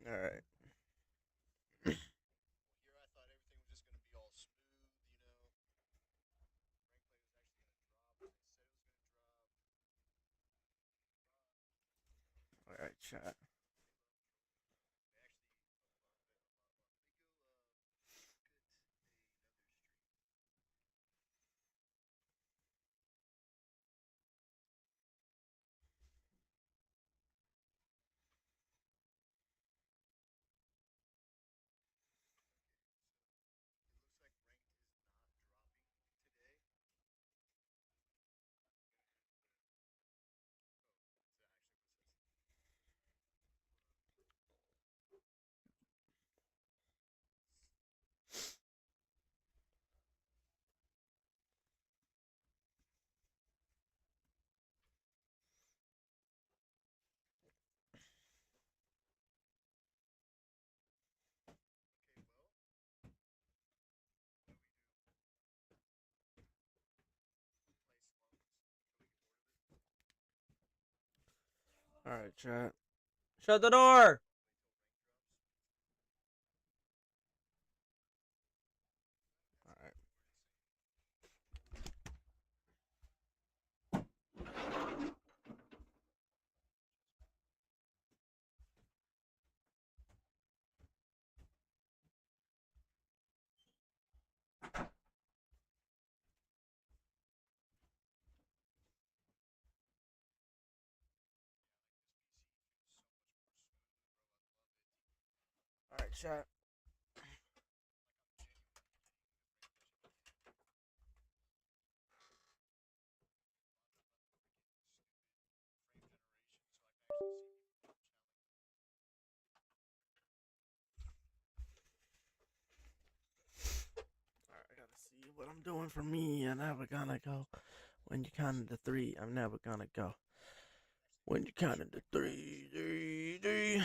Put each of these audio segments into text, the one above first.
All right. All right, chat. All right, chat. Shut the door. All right. All right, chat. All right, I gotta see what I'm doing for me. I'm never gonna go. When you count to three, I'm never gonna go. When you count to three, three, three.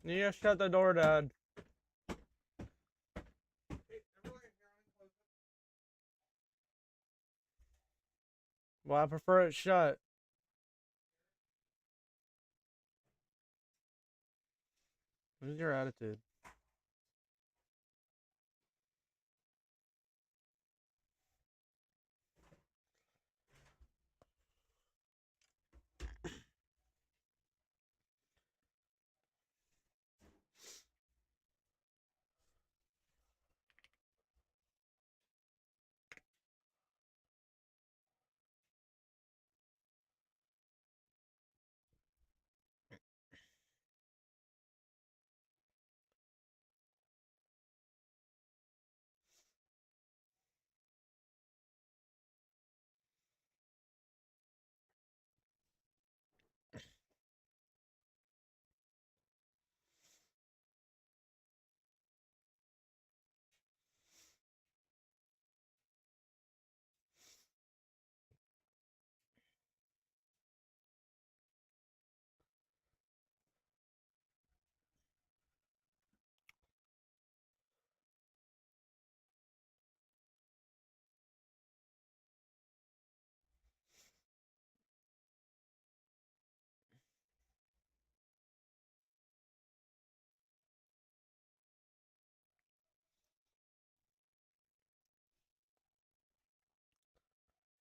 Yeah, shut the door, Dad. Well, I prefer it shut. What is your attitude?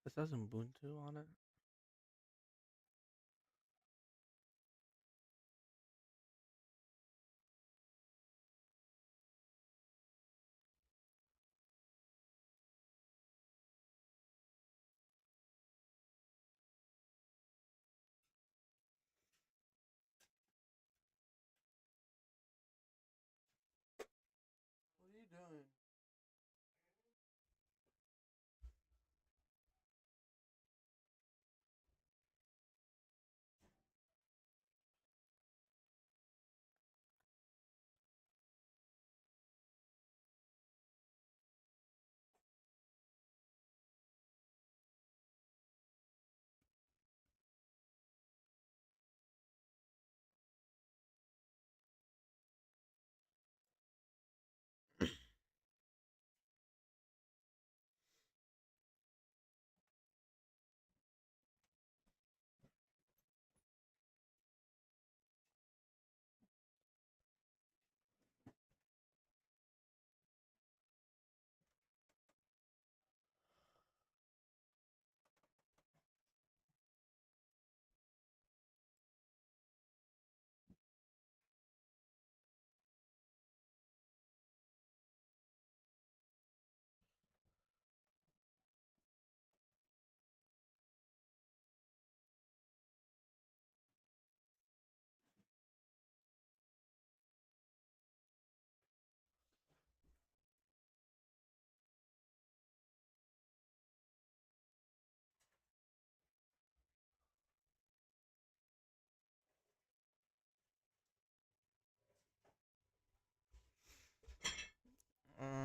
This has Ubuntu on it. What are you doing?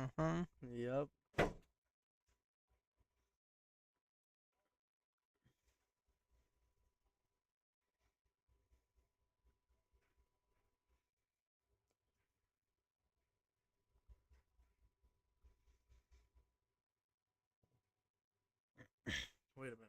Yep. Wait a minute.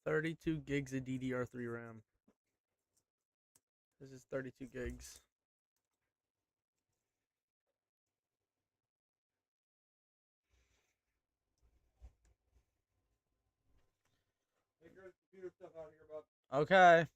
32 gigs of DDR3 RAM. This is 32 gigs. Take your computer stuff out of here, bud. Okay.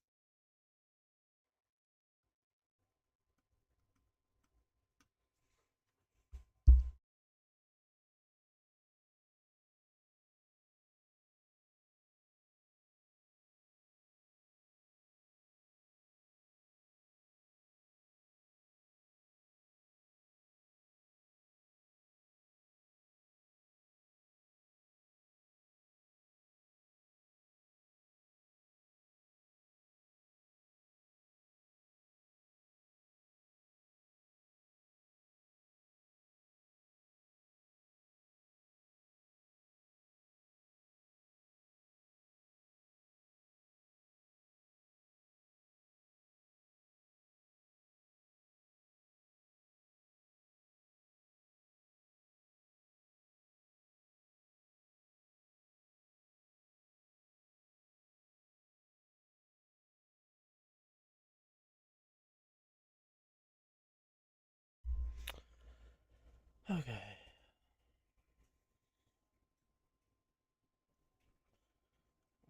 Okay.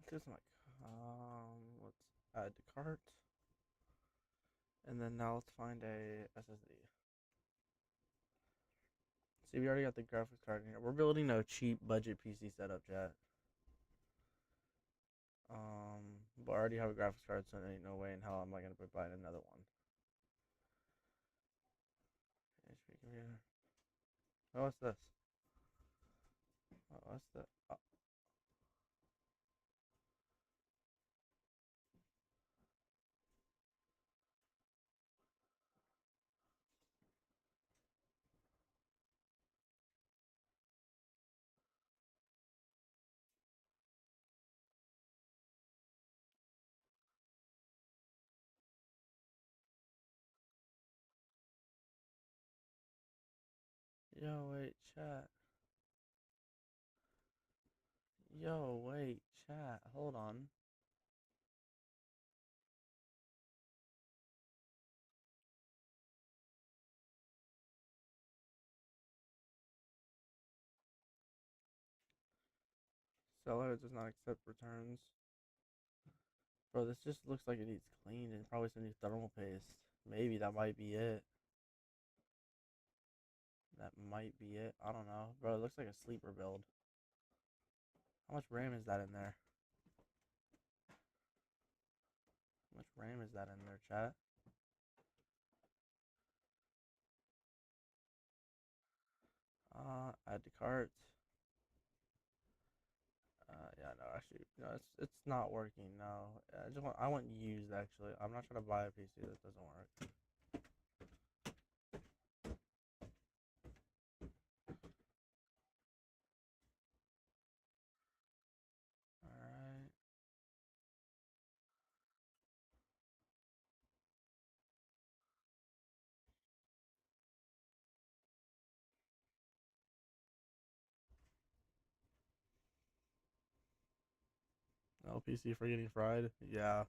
This is my let's add to cart. And then now let's find a SSD. See, we already got the graphics card in here. We're building a cheap budget PC setup, chat. But I already have a graphics card, so there ain't no way in hell am I gonna be buying another one. HP computer. Oh, what's this? Oh, what's that? Oh. Yo, wait, chat. Yo, wait, chat. Hold on. Seller does not accept returns. Bro, this just looks like it needs cleaned and probably some new thermal paste. Maybe that might be it. That might be it. I don't know. Bro, it looks like a sleeper build. How much RAM is that in there? How much RAM is that in there, chat? Add to cart. Yeah, no, actually, no, it's not working. No, I want used. Actually, I'm not trying to buy a PC that doesn't work. All right. No PC for getting fried. Yeah.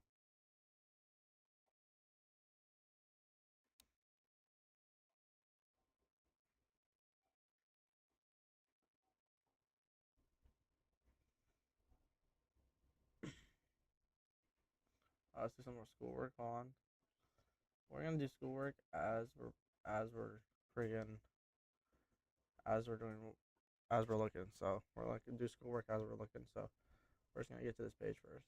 Let's do some more schoolwork on. We're gonna do schoolwork as we're friggin' as we're doing as we're looking. So we're like do schoolwork as we're looking. So we're just gonna get to this page first.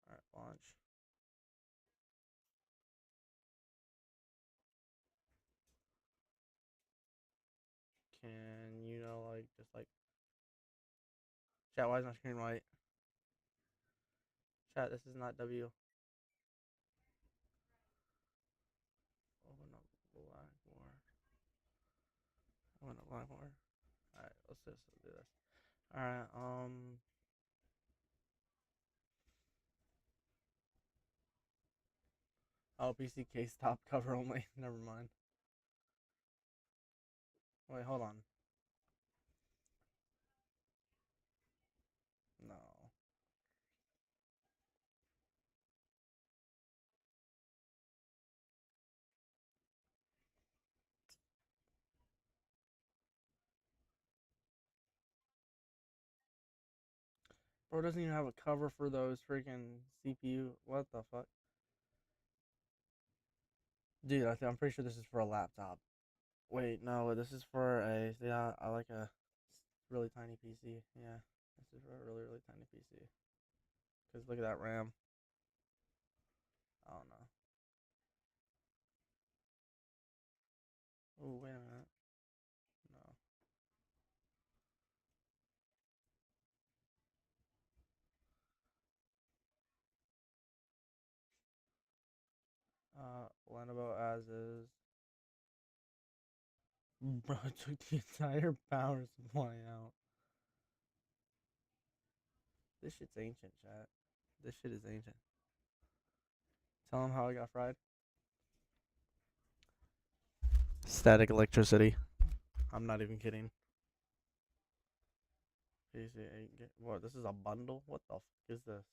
All right, launch. can you know like just like chat? Why is my screen white? Chat. This is not W. Open up Blackboard. Open up Blackboard. All right, let's just do this. All right. Oh, PC case top cover only. Never mind. Wait, hold on. No. Bro doesn't even have a cover for those freaking CPU. What the fuck? Dude, I'm pretty sure this is for a laptop. Wait, no, this is for a, yeah, I like a really tiny PC. Yeah, this is for a really, really tiny PC. Because look at that RAM. I don't know. Oh, wait a minute. No. Lenovo as is. Bro, it took the entire power supply out. This shit's ancient, chat. This shit is ancient. Tell them how I got fried. Static electricity. I'm not even kidding. PC 8 what? This is a bundle? What the fuck is this?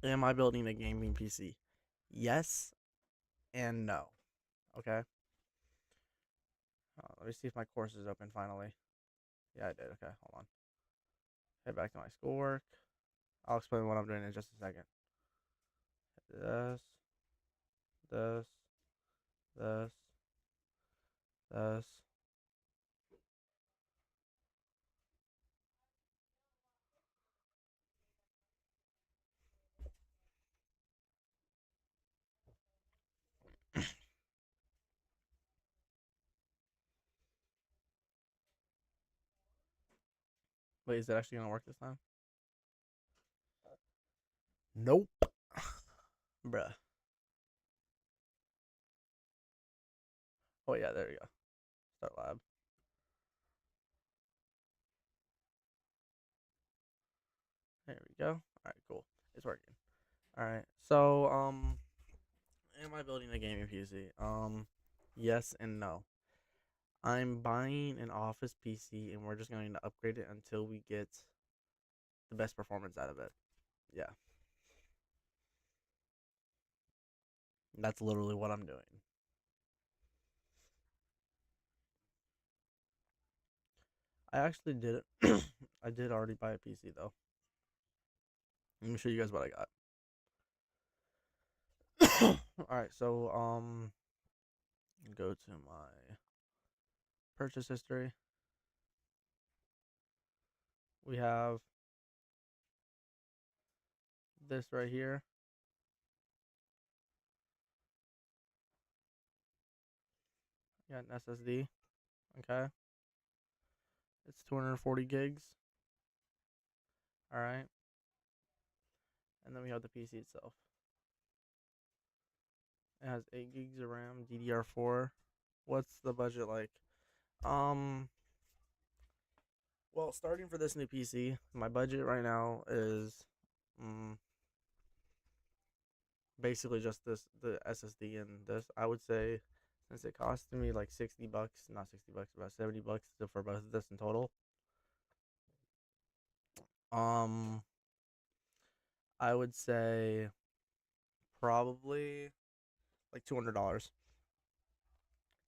Am I building a gaming PC? Yes and no. Okay. Let me see if my course is open finally. Yeah, I did. Okay, hold on. Head back to my schoolwork. I'll explain what I'm doing in just a second. This, this, this, this. Wait, is it actually gonna work this time? Nope. Bruh. Oh yeah, there you go. Start lab. There we go. Alright, cool. It's working. Alright. So, am I building a gaming PC? Yes and no. I'm buying an office PC and we're just going to upgrade it until we get the best performance out of it. Yeah. That's literally what I'm doing. I actually did it. I did already buy a PC though. Let me show you guys what I got. Alright, so go to my purchase history. We have this right here. Got an SSD. Okay. It's 240 gigs. Alright. And then we have the PC itself. It has 8 gigs of RAM, DDR4. What's the budget like? Um, well, starting for this new PC, my budget right now is um, basically just the SSD and this. I would say since it cost me like 60 bucks, not 60 bucks, about 70 bucks for both of this in total. Um, I would say probably like $200.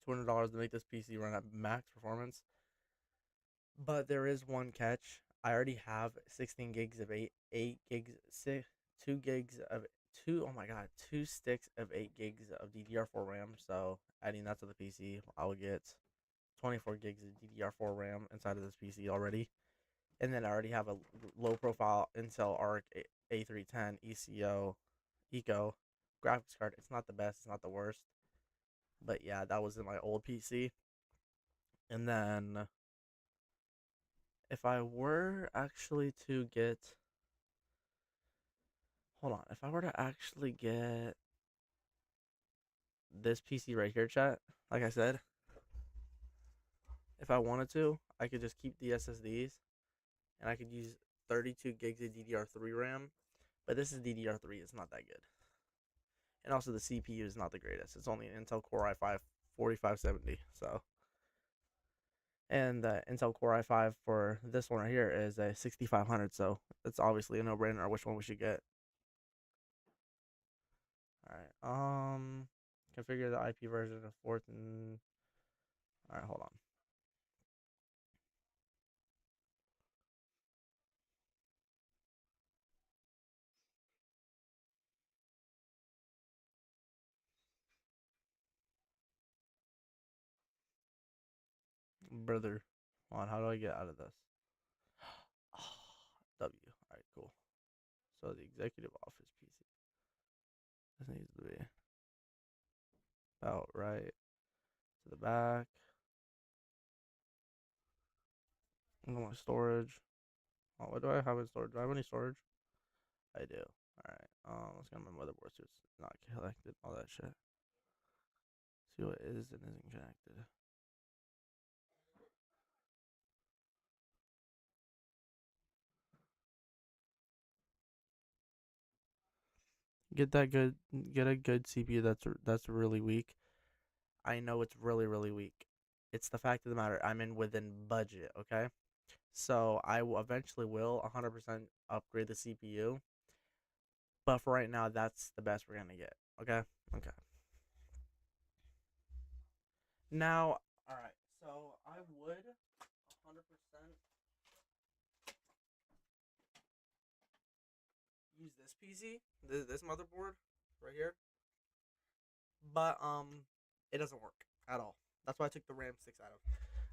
$200 to make this PC run at max performance. But there is one catch. I already have 16 gigs of 8 gigs, 2 gigs of 2, oh my god, 2 sticks of 8 gigs of DDR4 RAM. So adding that to the PC, I will get 24 gigs of DDR4 RAM inside of this PC already. and then I already have a low profile Intel Arc A310 ECO Eco graphics card. It's not the best, it's not the worst, but yeah, that was in my old PC. And then if I were actually to get, hold on, if I were to actually get this PC right here, chat, like I said, if I wanted to, I could just keep the SSDs and I could use 32 gigs of DDR3 RAM. But this is DDR3, it's not that good. And also the CPU is not the greatest. It's only an Intel Core i5 4570. So, and the Intel Core i5 for this one right here is a 6500. So it's obviously a no-brainer which one we should get. All right. Configure the IP version of fourth and. All right, hold on. Brother, hold on. How do I get out of this? W. All right, cool. So the executive office PC. This needs to be about right to the back. My storage. Oh, what do I have in storage? Do I have any storage? I do. Alright. Let's get my motherboard so it's not connected. All that shit. See what is and isn't connected. Get that good. Get a good CPU that's really weak. I know it's really weak. It's the fact of the matter. I'm in within budget. Okay. So I will eventually will 100% upgrade the CPU. But for right now, that's the best we're gonna get. Okay. Okay. Now, all right. So I would 100% use this PC, this motherboard right here, but it doesn't work at all. That's why I took the RAM sticks out of,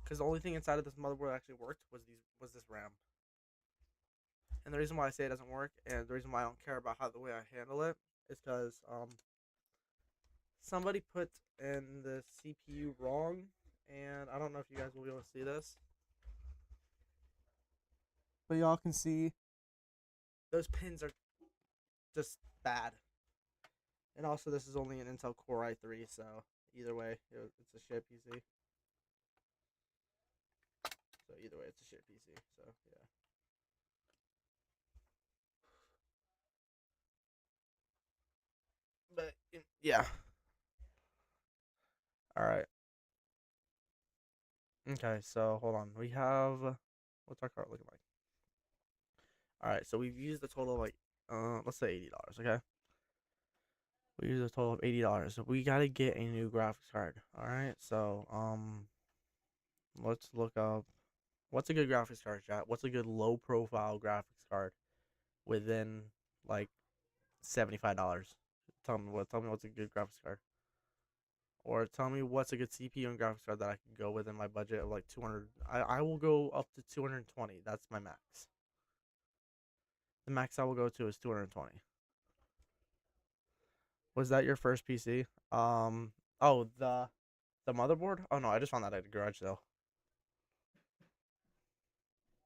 because the only thing inside of this motherboard that actually worked was this RAM. And the reason why I say it doesn't work, and the reason why I don't care about how the way I handle it, is because somebody put in the CPU wrong, and I don't know if you guys will be able to see this, but y'all can see those pins are just bad. And also, this is only an Intel Core i3, so either way, it's a shit PC. So either way, it's a shit PC. So yeah. But yeah. All right. Okay. So hold on. We have what's our cart looking like? All right. So we've used a total of like let's say $80. Okay. We used a total of $80. So we gotta get a new graphics card. All right. So let's look up what's a good graphics card, chat. What's a good low profile graphics card within like $75. Tell me what's a good graphics card. Or tell me what's a good CPU and graphics card that I can go within my budget of like 200. I will go up to 220. That's my max. The max I will go to is 220. Was that your first PC? Oh, the motherboard? Oh no, I just found that at the garage though.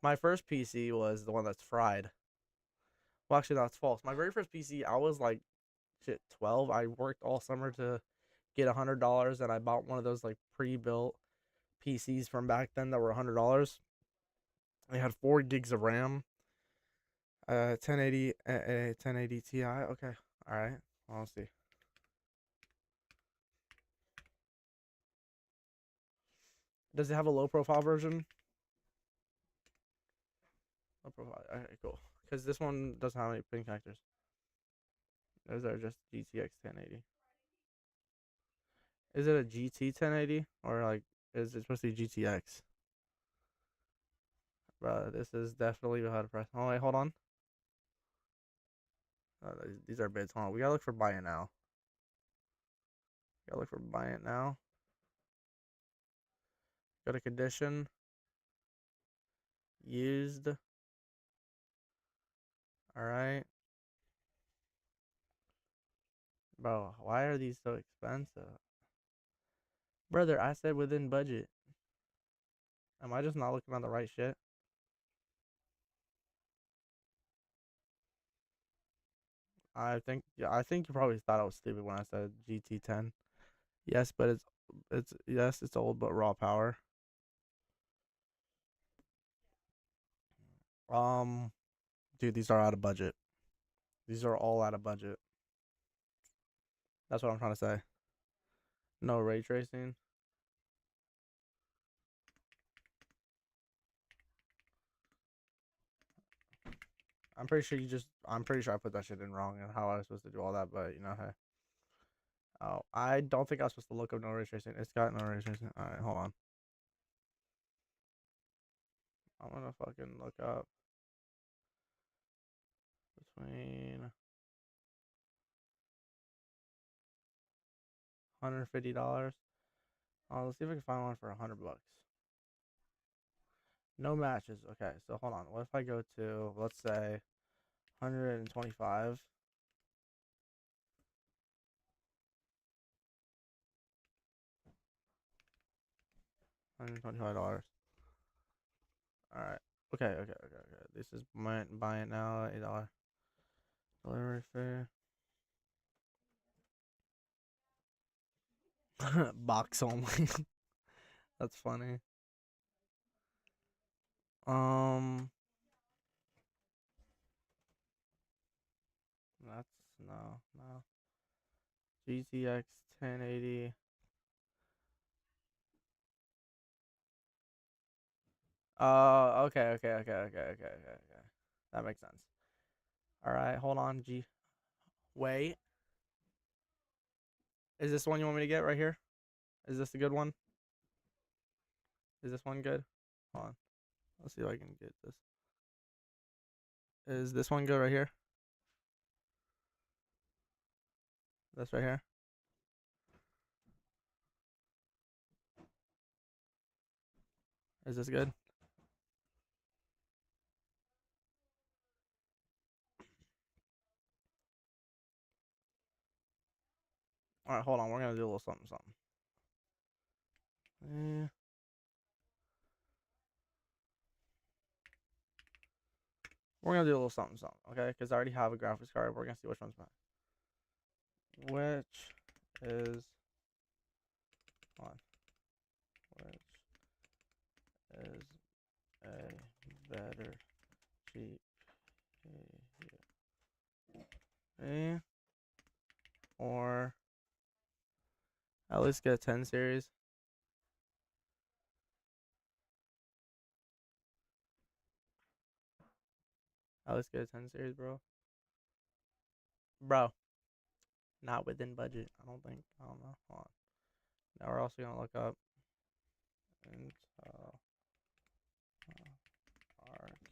My first PC was the one that's fried. Well, actually, that's false. My very first PC, I was like, shit, 12. I worked all summer to get $100, and I bought one of those like pre-built PCs from back then that were $100. They had 4 gigs of RAM, 1080, 1080 Ti. Okay, all right. Well, let's see. Does it have a low profile version? Low profile. Okay, cool. Because this one doesn't have any pin connectors. Those are just GTX 1080. Is it a GT 1080 or like is it supposed to be GTX? Bro, this is definitely how to press. Oh wait, hold on. These are bids. Hold on. We gotta look for buy it now. Gotta look for buy it now. Go to condition. Used. All right, bro. Why are these so expensive, brother? I said within budget. Am I just not looking on the right shit? I think you probably thought I was stupid when I said GT10. Yes, but it's old but raw power. Um, dude, these are out of budget. These are all out of budget. That's what I'm trying to say. No ray tracing. I'm pretty sure I put that shit in wrong and how I was supposed to do all that, but hey. Oh, I don't think I was supposed to look up no ray tracing. It's got no ray tracing. All right, hold on. I'm gonna fucking look up between $150. Let's see if I can find one for $100. No matches. Okay, so hold on. What if I go to, let's say, 125? $125. All right. Okay. This is buy it now. $8 delivery fee. Box only. That's funny. Um, that's no. GTX 1080. Okay. That makes sense. All right, hold on. Wait. Is this one you want me to get right here? Is this a good one? Is this one good? Hold on. Let's see if I can get this. Is this one good right here? This right here. Is this good? All right, hold on. We're gonna do a little something. Eh. We're gonna do a little something, okay? Because I already have a graphics card. We're gonna see which one's better. Which is on? Which is a better GPU? Or at least get a 10 series. At least get a 10 series, bro. Bro, not within budget. I don't think. I don't know. Hold on. Now we're also gonna look up Intel Arc.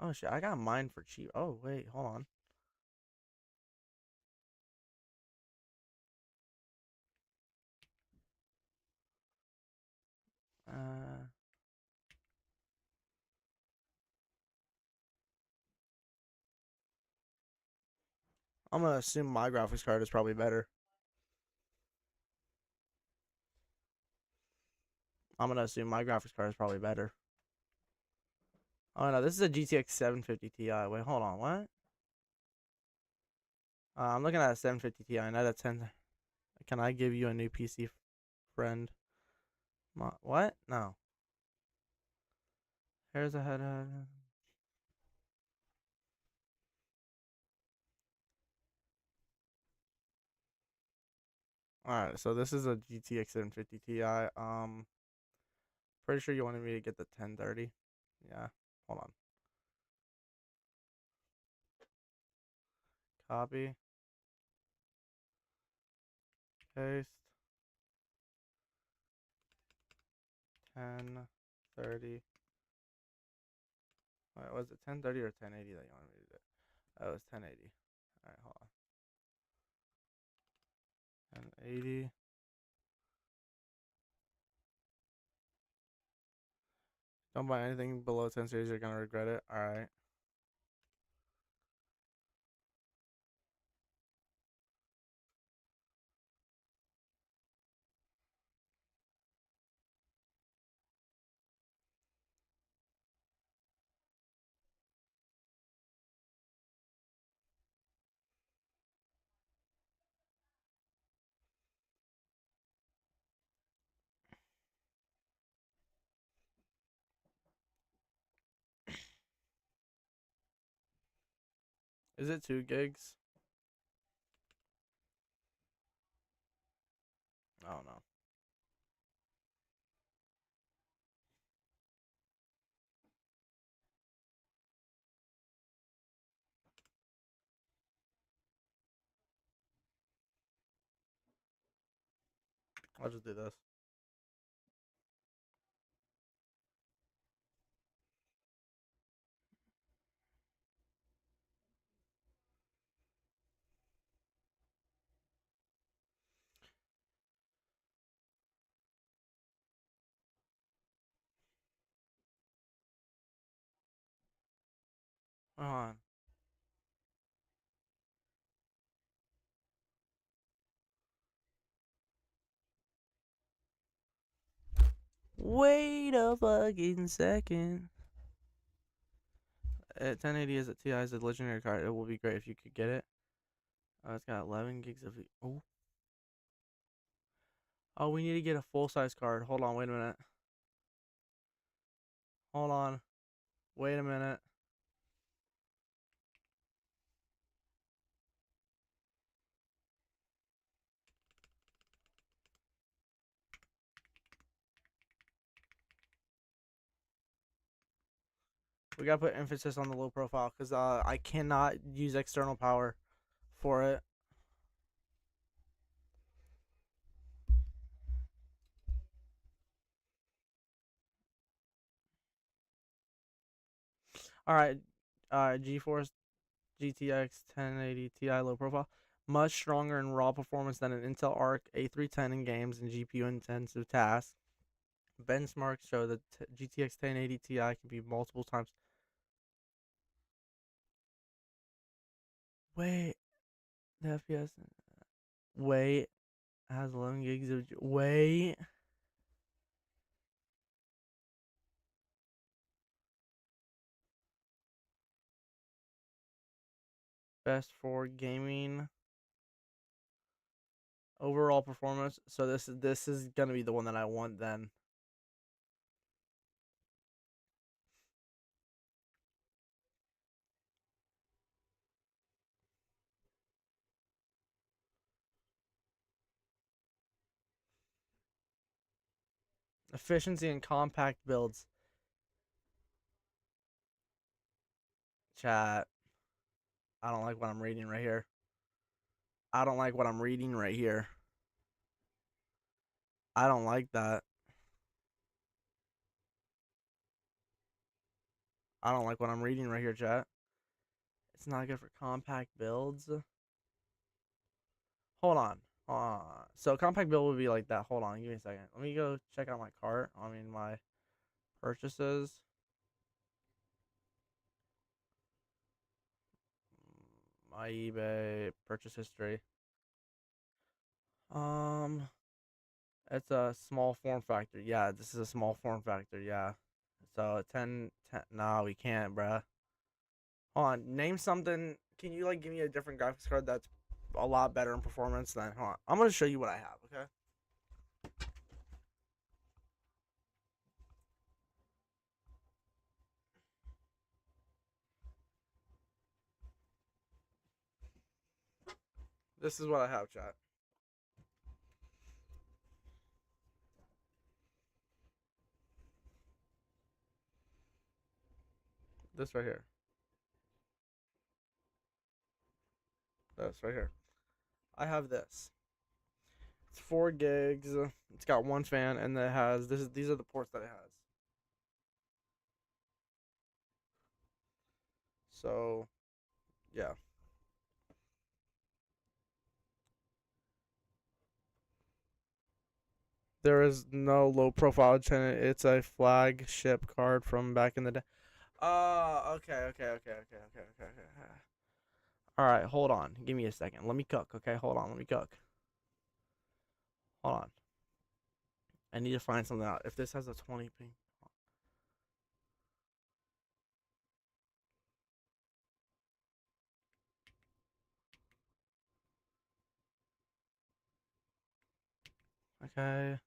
Oh shit! I got mine for cheap. Oh wait, hold on. Uh, I'm gonna assume my graphics card is probably better. I'm gonna assume my graphics card is probably better. Oh no, this is a GTX 750 Ti. Wait, hold on. What? I'm looking at a 750 Ti, not a 10. Can I give you a new PC, friend? What? No. Here's a head. All right, so this is a GTX 750 Ti. Pretty sure you wanted me to get the 1030. Yeah. Hold on. Copy. Paste. 1030. Wait, was it 1030 or 1080 that you wanted me to do? Oh, it was 1080. All right, hold on. 1080. Don't buy anything below 10 series. You're gonna regret it. All right. Is it 2 gigs? I don't know. I'll just do this. Hold on. Wait a fucking second. 1080 is a TI is a legendary card. It will be great if you could get it. It's got 11 gigs of. Oh. Oh, we need to get a full size card. Hold on. Wait a minute. Hold on. Wait a minute. We gotta put emphasis on the low profile because I cannot use external power for it. All right. GeForce GTX 1080 Ti low profile, much stronger in raw performance than an Intel Arc A310 in games and GPU intensive tasks. Benchmarks show that GTX 1080 Ti can be multiple times. Wait, the FPS. Wait, has 11 gigs of. Wait. Best for gaming. Overall performance. So this is gonna be the one that I want then. Efficiency and compact builds. Chat. I don't like what I'm reading right here. I don't like what I'm reading right here. I don't like that. I don't like what I'm reading right here, chat. It's not good for compact builds. Hold on. So compact build would be like that. Hold on, give me a second. Let me go check out my cart. I mean my purchases. My eBay purchase history. Um, it's a small form factor. Yeah, this is a small form factor. Yeah. So 10. Nah, we can't, bruh. Hold on. Name something. Can you like give me a different graphics card that's a lot better in performance than? Hold on. I'm gonna show you what I have. Okay. This is what I have, chat. This right here. This right here. I have this. It's 4 gigs. It's got one fan, and it has this. These are the ports that it has. So, yeah. There is no low profile tenant. It's a flagship card from back in the day. Oh, okay. All right, hold on. Give me a second. Let me cook. Okay, hold on. Let me cook. Hold on. I need to find something out. If this has a 20 ping. Okay.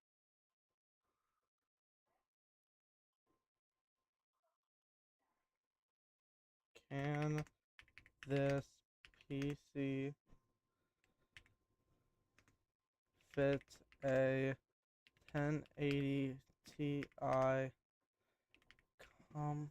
Can this PC fit a 1080 Ti com?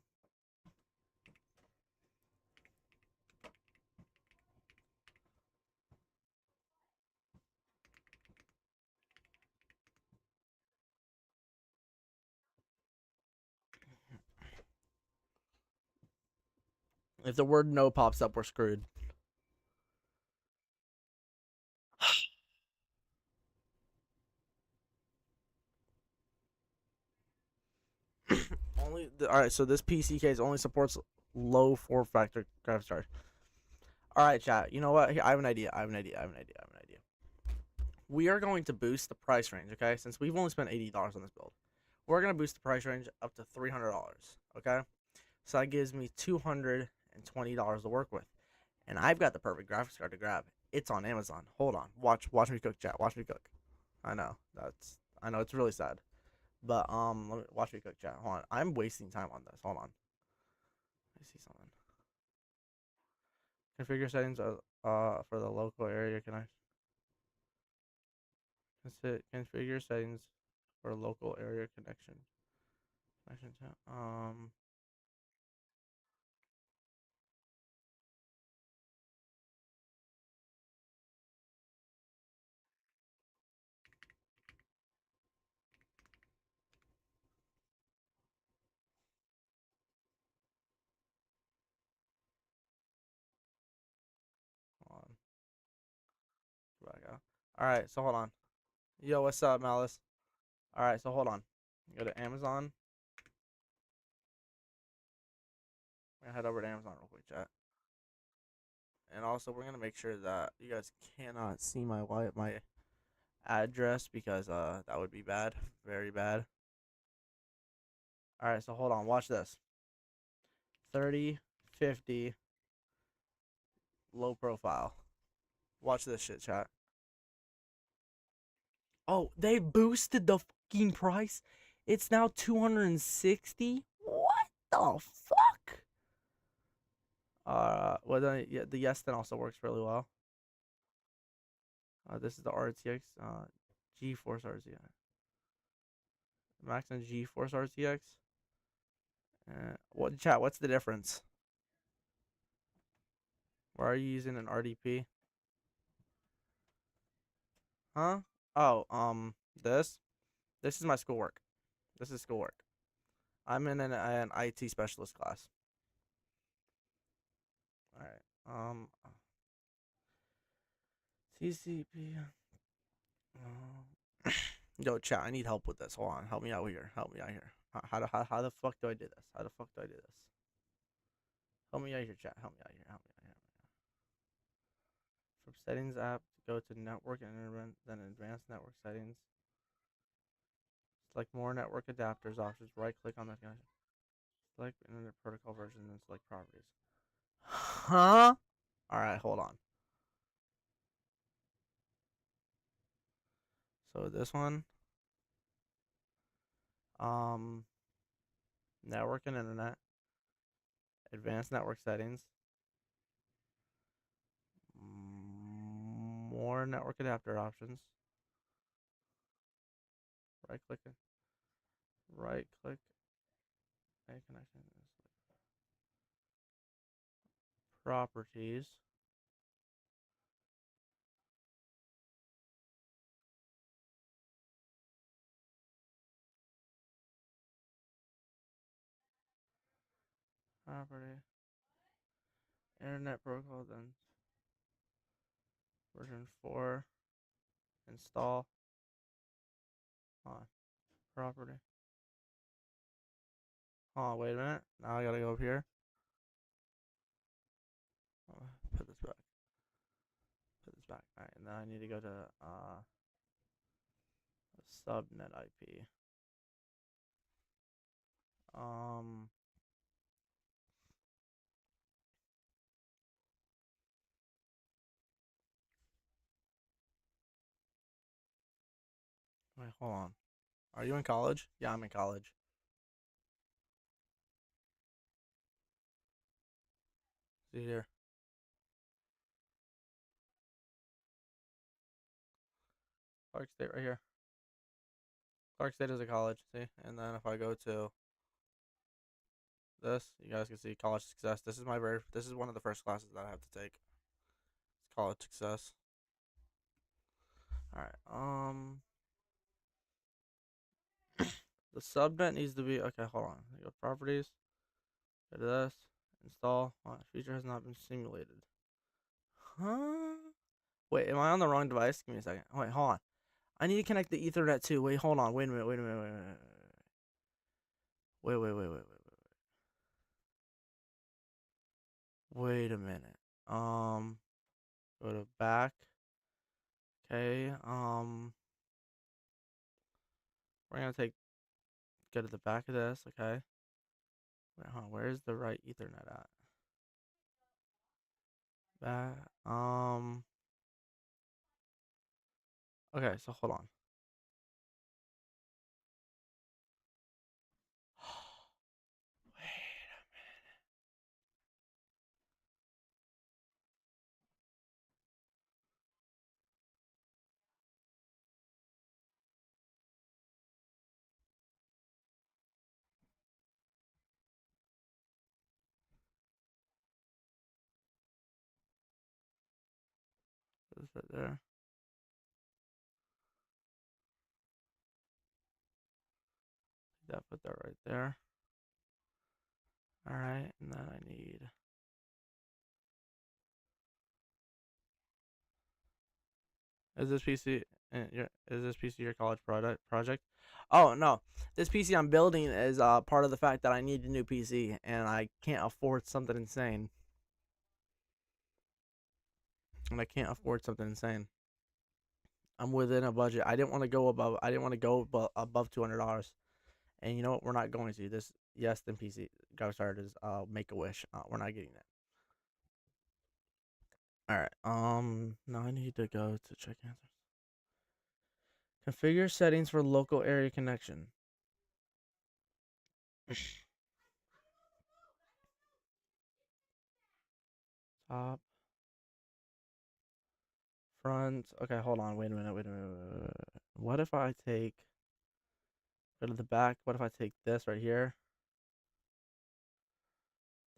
If the word no pops up, we're screwed. All right. So this PC case only supports low four factor graphics card. All right, chat. You know what? Here, I have an idea. We are going to boost the price range. Okay, since we've only spent $80 on this build, we're gonna boost the price range up to $300. Okay, so that gives me $220 to work with, and I've got the perfect graphics card to grab. It's on Amazon. Hold on. Watch me cook, chat. Watch me cook. I know it's really sad. But let me watch me cook, chat. Hold on. I'm wasting time on this. Hold on. Let me see something. Configure settings for the local area connection. Configure settings for local area connection. Connection to hold on. Where I go? All right, so hold on. Yo, what's up, Malice? All right, so hold on. Go to Amazon. We're gonna head over to Amazon real quick, chat. And also, we're gonna make sure that you guys cannot see my address because that would be bad, very bad. All right, so hold on. Watch this. 30, 50, low profile. Watch this shit, chat. Oh, they boosted the fucking price. It's now 260. What the fuck? Well, the yes then also works really well. This is the RTX GeForce RTX. Max and GeForce RTX. What chat? What's the difference? Why are you using an RDP? Huh? Oh, this. This is my schoolwork. This is schoolwork. I'm in an IT specialist class. All right. TCP. Yo, chat. I need help with this. Hold on. Help me out here. Help me out here. How the fuck do I do this? How the fuck do I do this? Help me out here, chat. Help me out here. Help me out here. From settings app, go to network and internet, then advanced network settings. Select more network adapters options. Right click on the connection. Select internet protocol version, then select properties. Huh? All right, hold on. So this one, um, network and internet, advanced network settings, more network adapter options. Right click it. Right click. A connection. Properties. Property. Internet protocol. Then version 4. Install. On property. Oh, wait a minute. Now I gotta go up here. Put this back. Put this back. Alright, and then I need to go to subnet IP. Wait, hold on. Are you in college? Yeah, I'm in college. See here. Clark State right here. Clark State is a college, see? And then if I go to this, you guys can see college success. This is this is one of the first classes that I have to take. It's college success. Alright, the subnet needs to be, okay, hold on. Go to properties, go to this, install. Feature has not been simulated. Huh? Wait, am I on the wrong device? Give me a second. Wait, hold on. I need to connect the Ethernet too. Wait, hold on. Wait a minute. Wait a minute. Wait a minute. Wait, wait, wait, wait, wait, wait. Wait a minute. Go to back. Okay. We're gonna go to the back of this. Okay. Wait, hold on. Where's the right Ethernet at? Back. Okay. So hold on. Wait. This right there. Put that right there. All right, and then I need. Is this PC? Is this PC your college project? Oh no, this PC I'm building is part of the fact that I need a new PC and I can't afford something insane. I'm within a budget. I didn't want to go above. I didn't want to go above $200. And you know what? We're not going to this. Yes, then PC got started is Make a Wish. We're not getting that. All right. Now I need to go to check answers. Configure settings for local area connection. Top. Front. Okay, hold on. Wait a minute. What if I go to the back? What if I take this right here?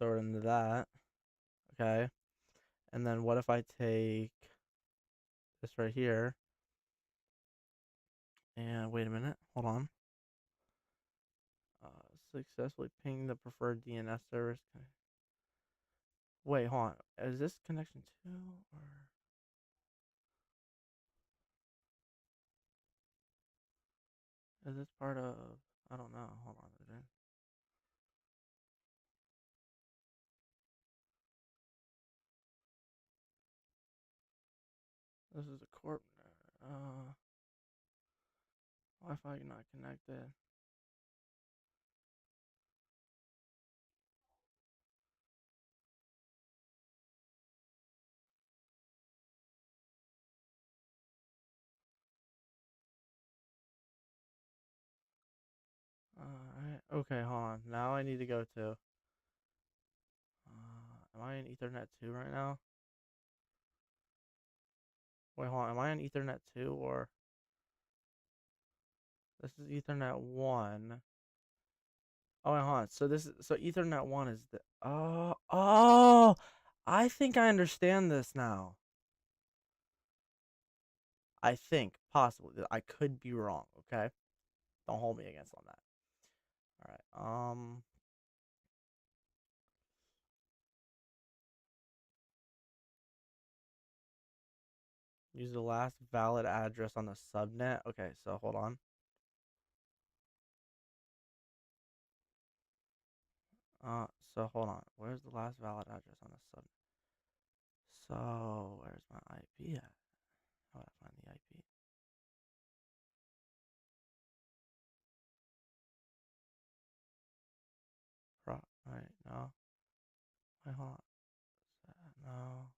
Throw it into that. Okay. And then what if I take this right here? And wait a minute. Hold on. Successfully ping the preferred DNS service. Wait, hold on. Is this connection 2 or? Is this part of? I don't know. Hold on. This is a corp. Wi-Fi not connected. Alright. Okay, hold on. Now I need to go to. Am I in Ethernet 2 right now? Wait, hold on. Am I in Ethernet 2 or? This is Ethernet 1. Oh, wait, hold on. So Ethernet 1 is the. Oh! I think I understand this now. I think possibly. I could be wrong. Okay, don't hold me against on that. All right. Use the last valid address on the subnet. Okay, so hold on. So hold on. Where's the last valid address on this sub? So where's my IP at? How would I find the IP? Right, no. Wait, hold on. No.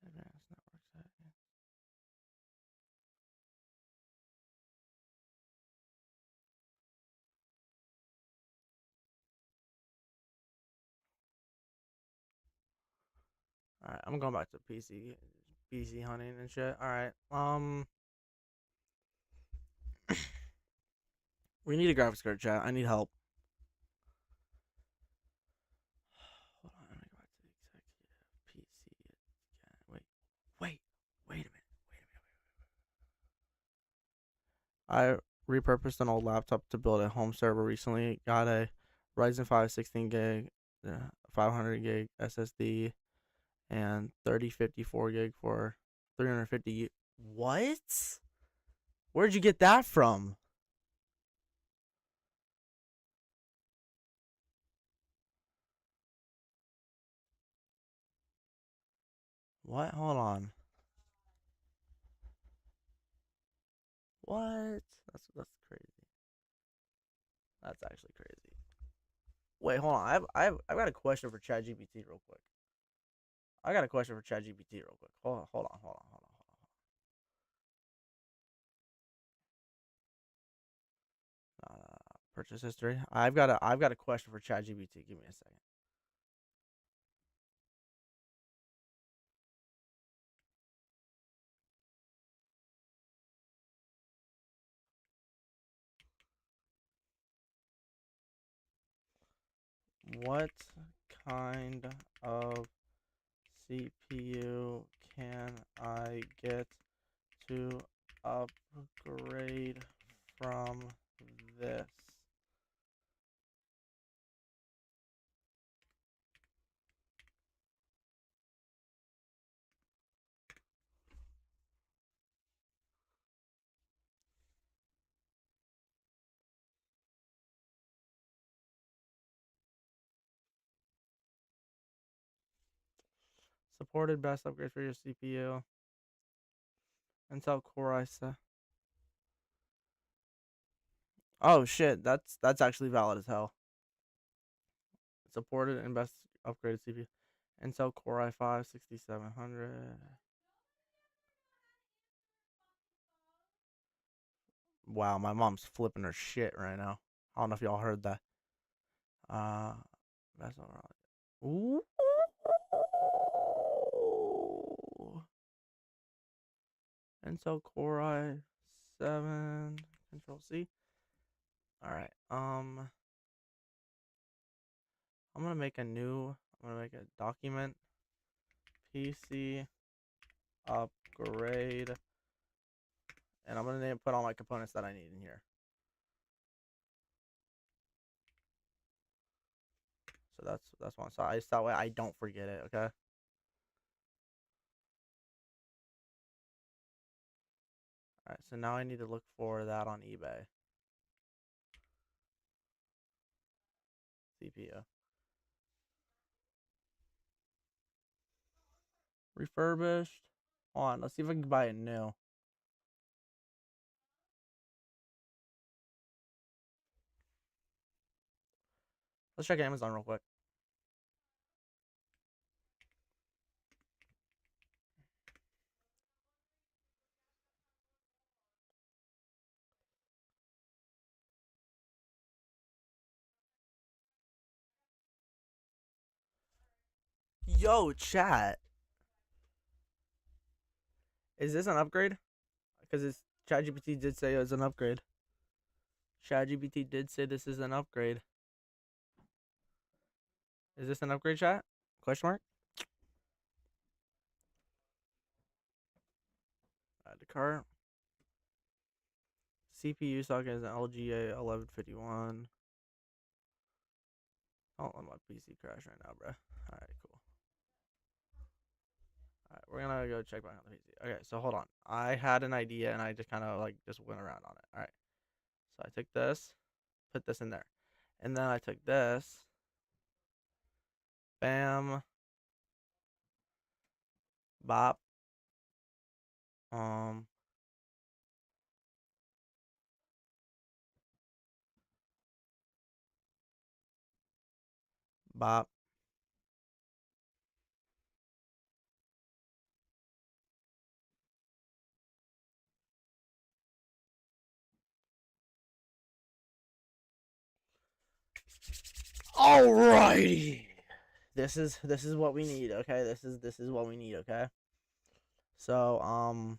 Advanced network setting. Alright, I'm going back to PC hunting and shit. Alright. We need a graphics card, chat. I need help. Hold on, let me go back to the executive PC again. Wait a minute. I repurposed an old laptop to build a home server recently. Got a Ryzen 5 16 gig, 500 gig SSD, and 3054 gig for 350. What? Where'd you get that from? What? Hold on. What? That's crazy. That's actually crazy. Wait, hold on. I've got a question for ChatGPT real quick. I got a question for ChatGPT real quick. Hold on. Purchase history. I've got a question for ChatGPT. Give me a second. What kind of CPU can I get to upgrade from this? Supported best upgrade for your CPU. Intel Core i7. Oh shit, that's actually valid as hell. Supported and best upgraded CPU. Intel Core i5 6700. Wow, my mom's flipping her shit right now. I don't know if y'all heard that. That's not wrong. Ooh. Intel Core i7. Control C. All right. I'm gonna make a document. PC upgrade, and I'm gonna put all my components that I need in here. So that's one. So that way I don't forget it. Okay. All right. So now I need to look for that on eBay. CPU. Refurbished. Hold on. Let's see if I can buy it new. Let's check Amazon real quick. Yo, chat. Is this an upgrade? Because it's ChatGPT did say it was an upgrade. ChatGPT did say this is an upgrade. Is this an upgrade, chat? Question mark. Add to cart. CPU socket is an LGA 1151. Don't let my PC crash right now, bro. Alright, cool. Alright, we're gonna go check back on the PC. Okay, so hold on. I had an idea and I just kind of just went around on it. Alright. So I took this, put this in there. And then I took this, bam, bop, um, bop. Alrighty. This is what we need, okay? This is what we need, okay? So,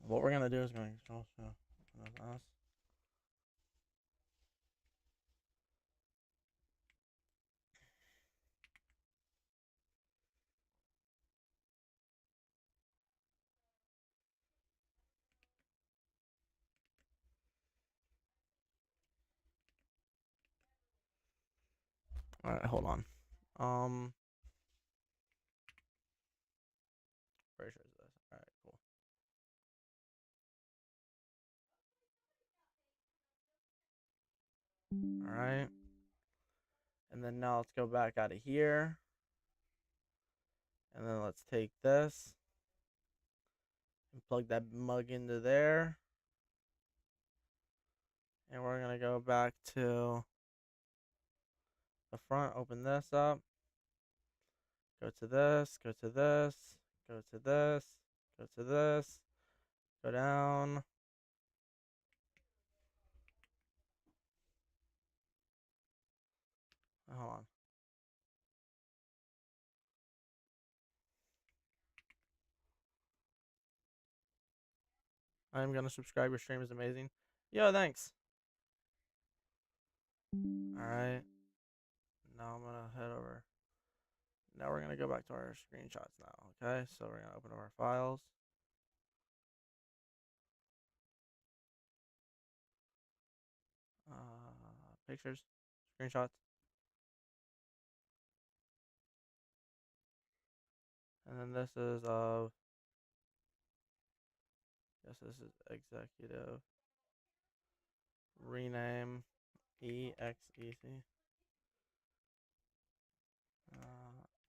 what we're gonna do is gonna control us. Alright, hold on. Pretty sure it's this. Alright, cool. Alright. And then now let's go back out of here. And then let's take this and plug that mug into there. And we're gonna go back to the front, open this up. Go to this, go to this, go to this, go to this, go down. Hold on. I'm gonna subscribe. Your stream is amazing. Yo, thanks. Alright. Now I'm gonna head over. Now we're gonna go back to our screenshots now. Okay, so we're gonna open up our files. Pictures, screenshots. And then this is guess this is executive. Rename EXEC.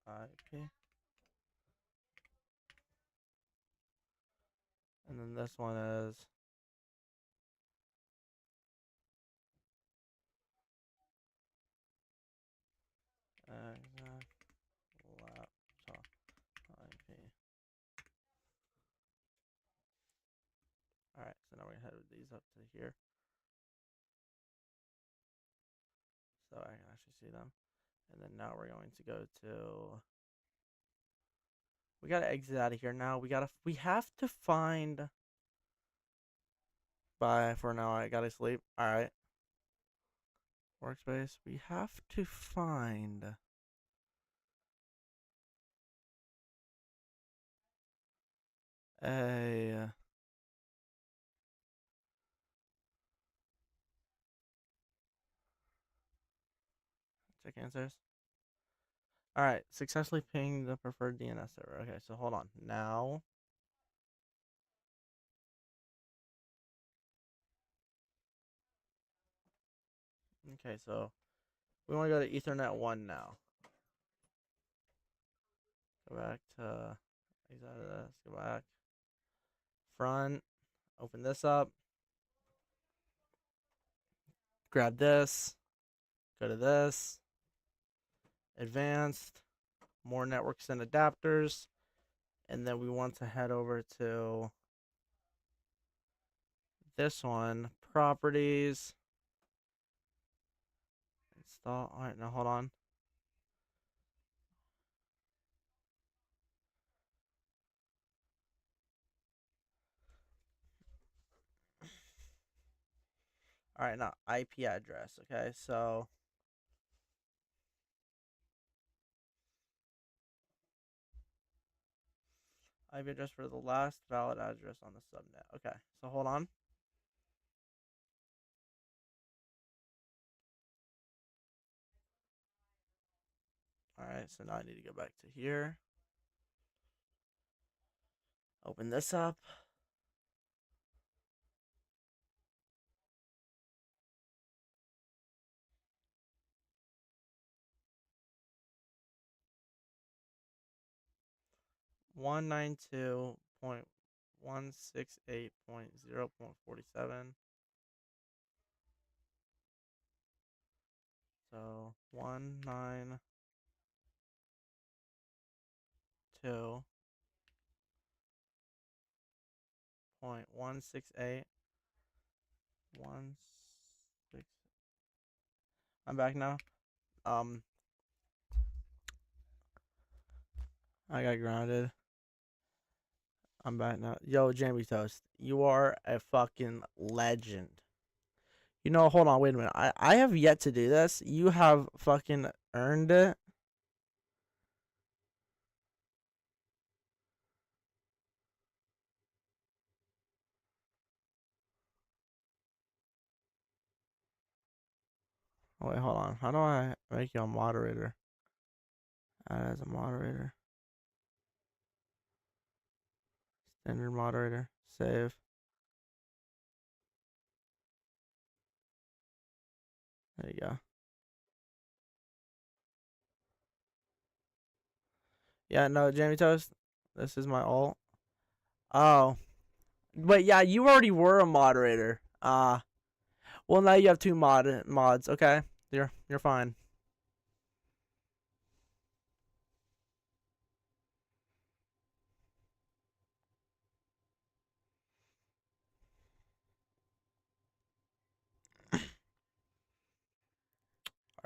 IP. And then this one is exact laptop IP. Alright, so now we're gonna head these up to here. So I can actually see them. And then now we're going to go to, we gotta exit out of here now. We have to find, bye for now, I gotta sleep. Alright. Workspace. We have to find a check answers. Alright, successfully pinged the preferred DNS server. Okay, so hold on. Now, okay, so we want to go to Ethernet 1 now. Go back to, exit out of this, go back. Front, open this up. Grab this, go to this. Advanced, more networks and adapters. And then we want to head over to this one, properties. Install, alright, now hold on. Alright, now IP address, okay, so IP address for the last valid address on the subnet. Okay, so hold on. Alright, so now I need to go back to here. Open this up. 192.168.0.47. So 192.168.16. I'm back now. I got grounded. I'm back now. Yo, Jamie Toast, you are a fucking legend. You know, hold on, wait a minute. I have yet to do this. You have fucking earned it. Oh, wait, hold on. How do I make you a moderator? Add as a moderator. Standard moderator. Save. There you go. Yeah, no, Jamie Toast. This is my alt. Oh. But yeah, you already were a moderator. Well, now you have two mods. Okay. You're fine.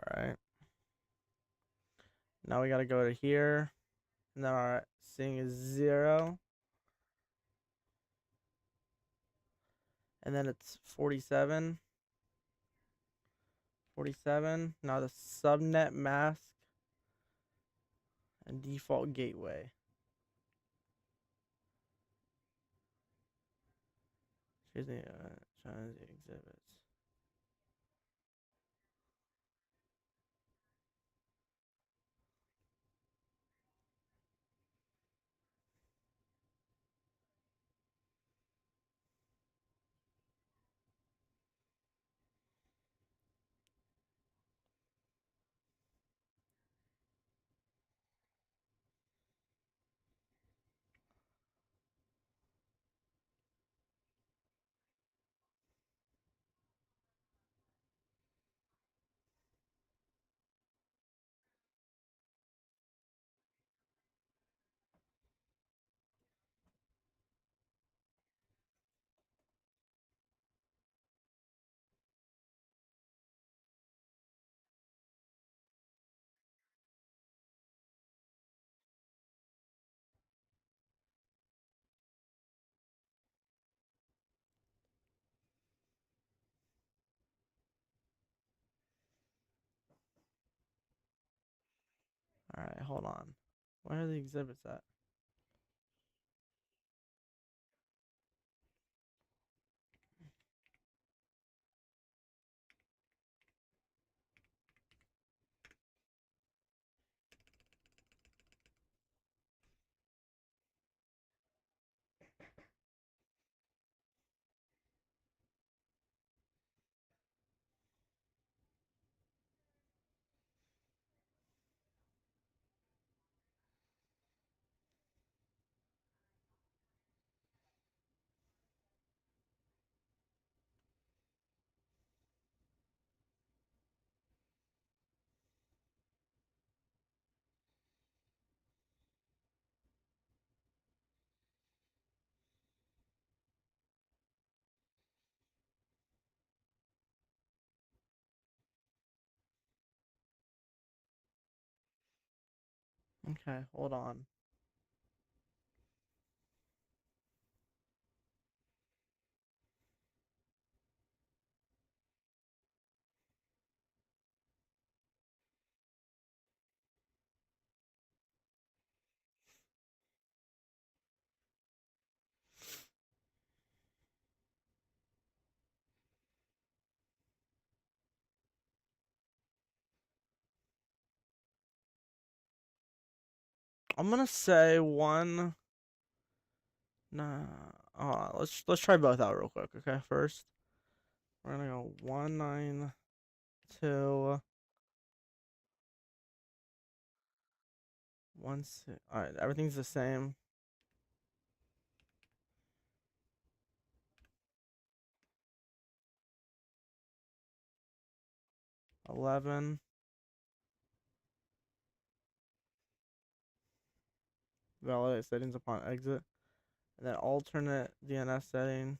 All right. Now we got to go to here. And then our thing is 0. And then it's 47. 47. Now the subnet mask and default gateway. Excuse me. Choose the exhibits. All right, hold on. Where are the exhibits at? Okay, hold on. I'm gonna say one. Nah. Let's try both out real quick. Okay, first we're gonna go 192. 16. All right, everything's the same. 11. Validate settings upon exit. And then alternate DNS setting.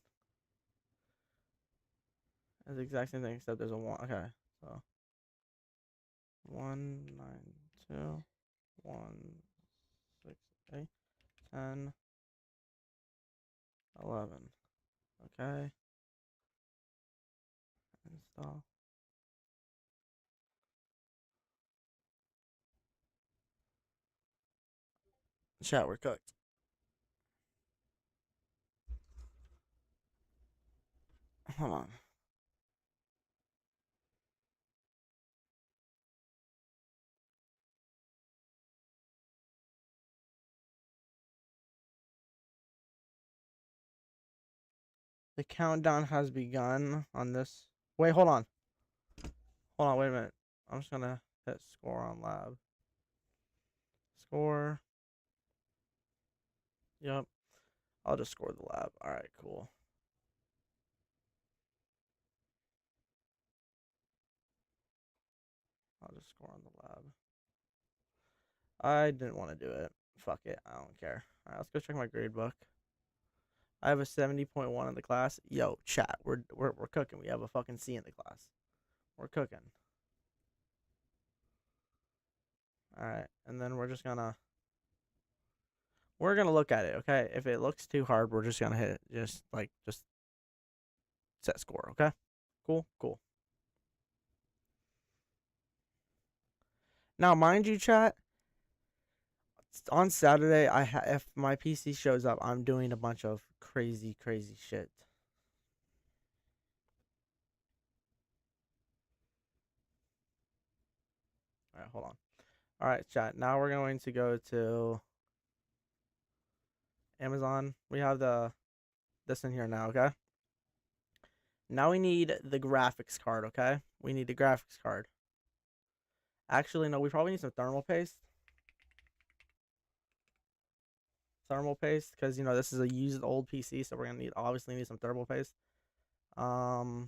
It's the exact same thing except there's a 1. Okay, so 192 168 10 11. Okay. Install. Chat, we're cooked. Hold on. The countdown has begun on this. Wait, hold on. Hold on, wait a minute. I'm just gonna hit score on lab. Score. Yep. I'll just score the lab. Alright, cool. I'll just score on the lab. I didn't want to do it. Fuck it. I don't care. Alright, let's go check my grade book. I have a 70.1 in the class. Yo, chat. We're cooking. We have a fucking C in the class. We're cooking. Alright, and then we're gonna look at it, okay? If it looks too hard, we're just gonna hit it. Just set score, okay? Cool. Now, mind you, chat, on Saturday, if my PC shows up, I'm doing a bunch of crazy shit. Alright, hold on. Alright, chat. Now we're going to go to Amazon. We have this in here now, okay? Now we need the graphics card, okay? We need the graphics card. Actually, no, we probably need some thermal paste. Because, you know, this is a used old PC, so we're gonna obviously need some thermal paste. We're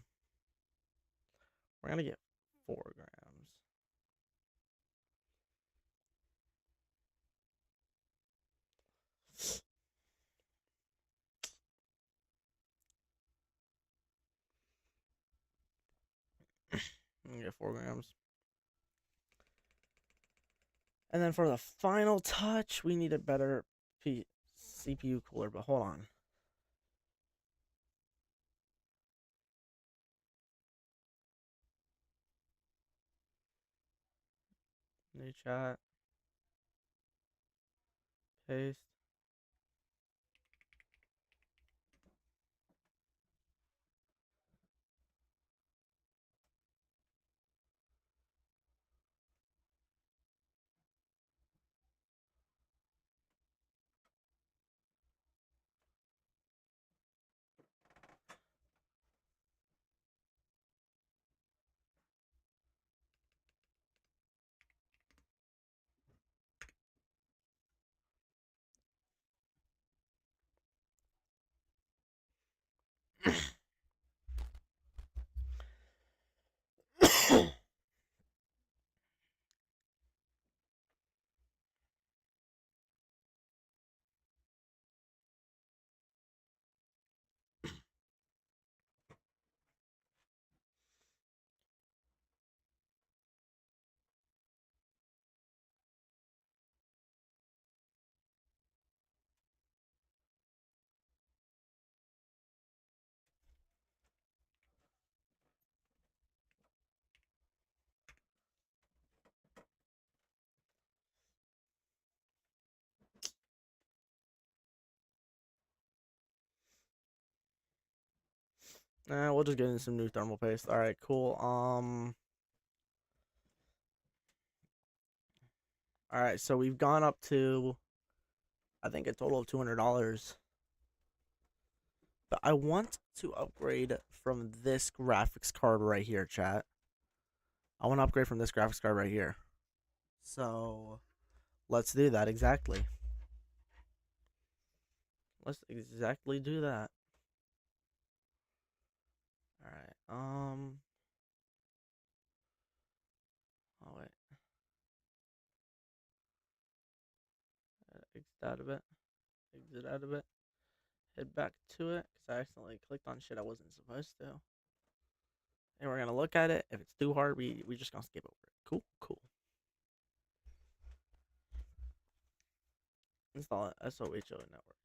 gonna get 4 grams. I'm gonna get 4 grams. And then for the final touch, we need a better CPU cooler, but hold on. New chat. Paste. We'll just get in some new thermal paste. All right, cool. All right, so we've gone up to, I think, a total of $200. But I want to upgrade from this graphics card right here, chat. I want to upgrade from this graphics card right here. So let's do that exactly. Let's exactly do that. All right. out of it, exit out of it, head back to it because I accidentally clicked on shit I wasn't supposed to. And we're gonna look at it. If it's too hard, we just gonna skip over it. Cool, cool. Install SOHO network.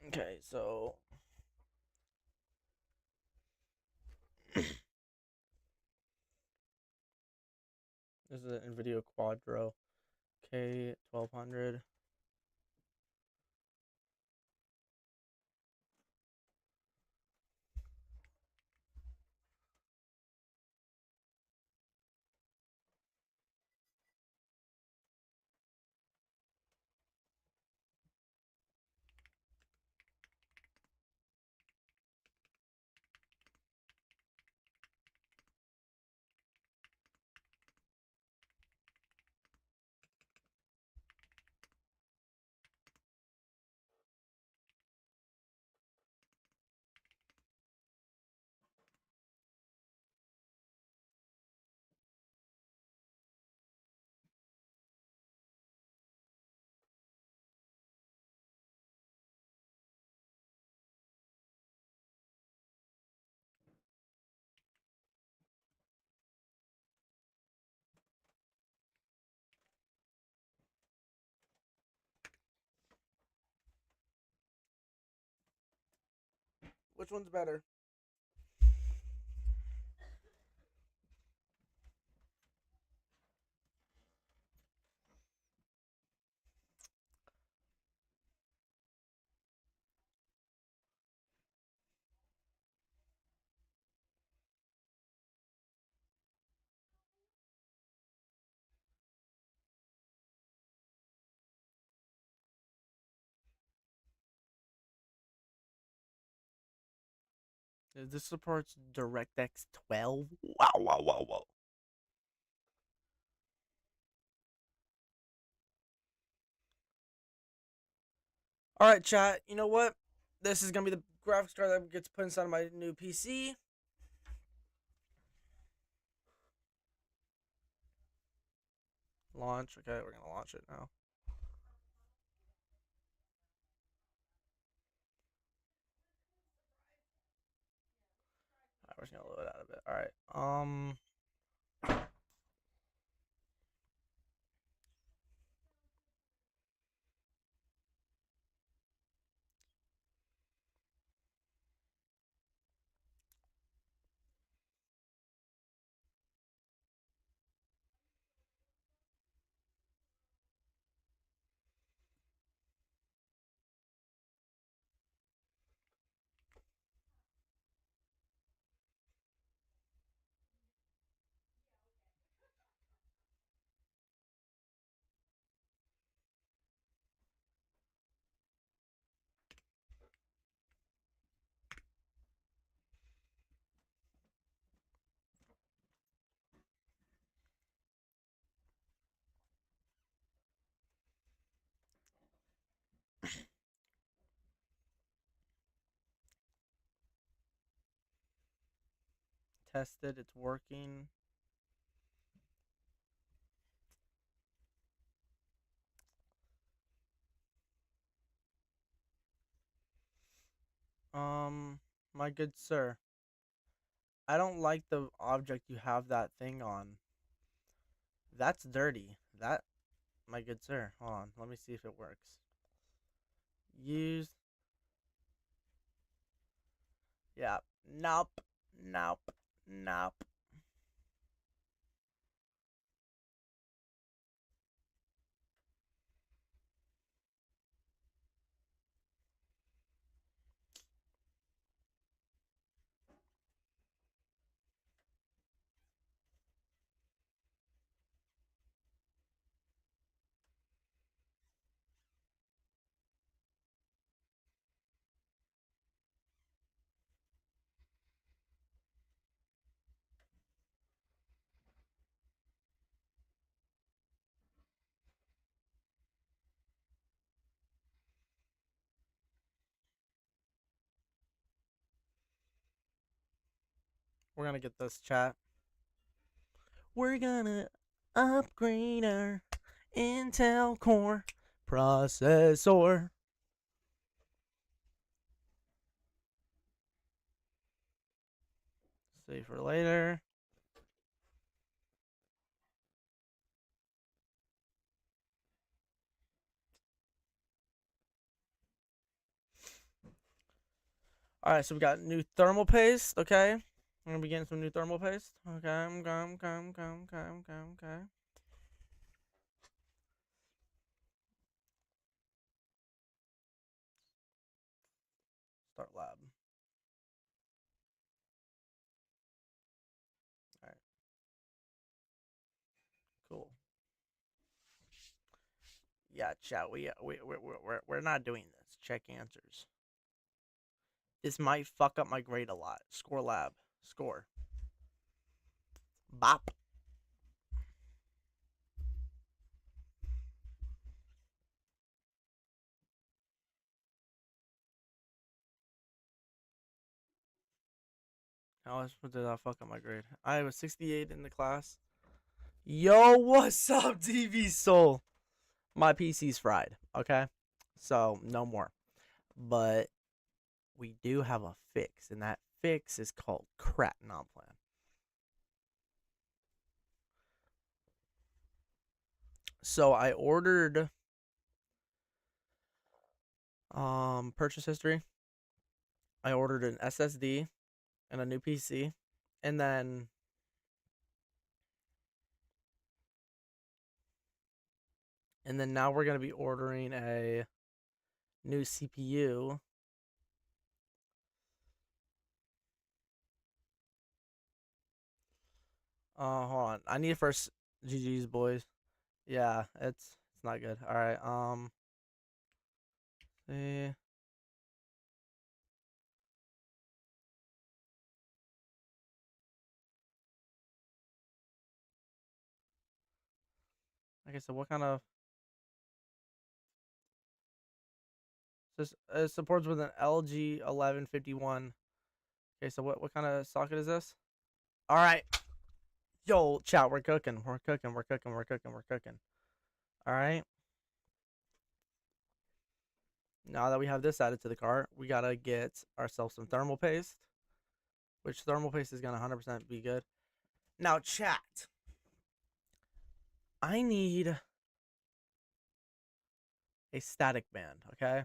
Okay, so this is an NVIDIA Quadro K1200. Which one's better? This supports DirectX 12. Wow, wow, wow, wow. All right, chat. You know what? This is gonna be the graphics card that gets put inside of my new PC. Launch. Okay, we're gonna launch it now. Alright, we're just gonna load out of it. All right. Tested. It's working. My good sir, I don't like the object you have that thing on. That's dirty. That, my good sir. Hold on. Let me see if it works. Use. Yeah. Nope. Nope. Nope. We're gonna get this chat. We're gonna upgrade our Intel Core processor. Save for later. All right, so we got new thermal paste. Okay, we're gonna be getting some new thermal paste. Okay. Start lab. All right, cool. Yeah, chat. We're not doing this. Check answers. This might fuck up my grade a lot. Score lab. Score. Bop. How did that fuck up my grade? I was 68 in the class. Yo, what's up, TV Soul? My PC's fried. Okay, so no more. But we do have a fix, and that fix is called Crat Non-Plan. So I ordered purchase history. I ordered an SSD and a new PC, and then now we're gonna be ordering a new CPU. Hold on. I need first GG's boys. Yeah, it's not good. All right. See. Okay, so what kind of it supports with an LG 1151. Okay, so what kind of socket is this? All right. Yo, chat, we're cooking. We're cooking. All right. Now that we have this added to the cart, we got to get ourselves some thermal paste, which thermal paste is going to 100% be good. Now, chat, I need a static band, okay?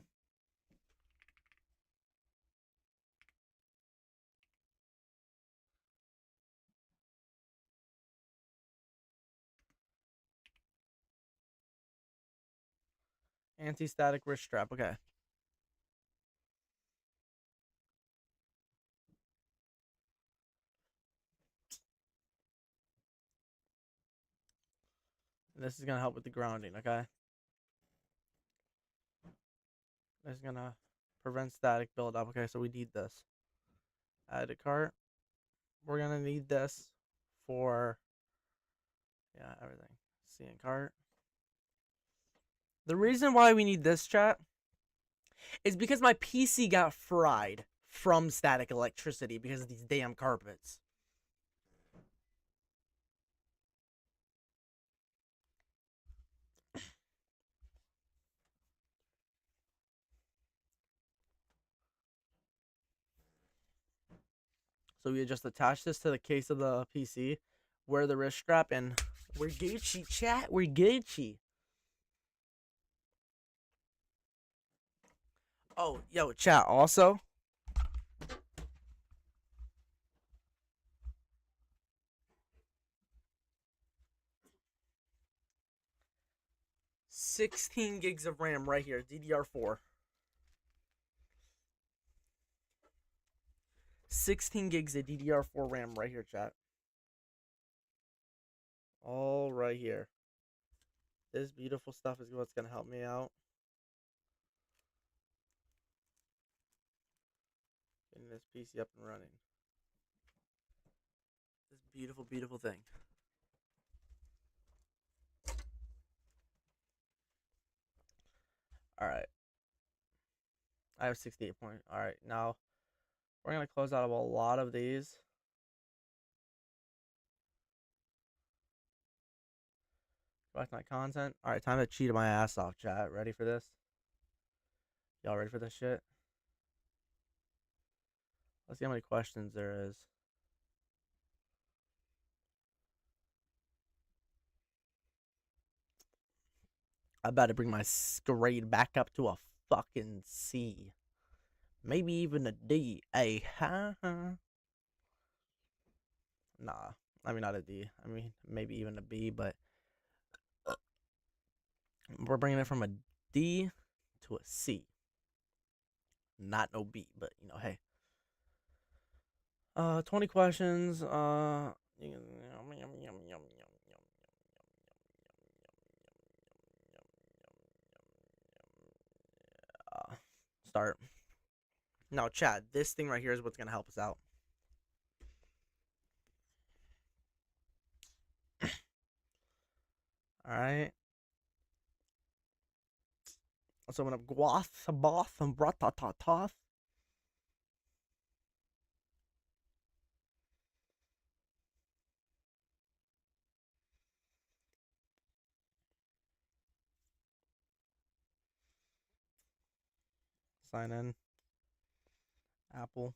Anti-static wrist strap, okay. And this is going to help with the grounding, okay? This is going to prevent static buildup. Okay, so we need this. Add to cart. We're going to need this for, yeah, everything. See in cart. The reason why we need this, chat, is because my PC got fried from static electricity because of these damn carpets. So we just attach this to the case of the PC, wear the wrist strap, and we're Gucci, chat. We're Gucci. Oh, yo, chat. Also, 16 gigs of RAM right here, DDR4. 16 gigs of DDR4 RAM right here, chat. All right here. This beautiful stuff is what's gonna help me out. Getting this PC up and running. This beautiful, beautiful thing. All right. I have 68 points. All right, now we're gonna close out of a lot of these. Back to my content. All right, time to cheat my ass off, chat. Ready for this? Y'all ready for this shit? Let's see how many questions there is. I'm about to bring my grade back up to a fucking C. Maybe even a D. A ha. Nah, I mean not a D. I mean maybe even a B, but we're bringing it from a D to a C. Not no B, but you know, hey. 20 questions. Start. Now, chat, this thing right here is what's gonna help us out. Alright. Let's open up Gwath, Sabath, and Bratatath. Sign in. Apple.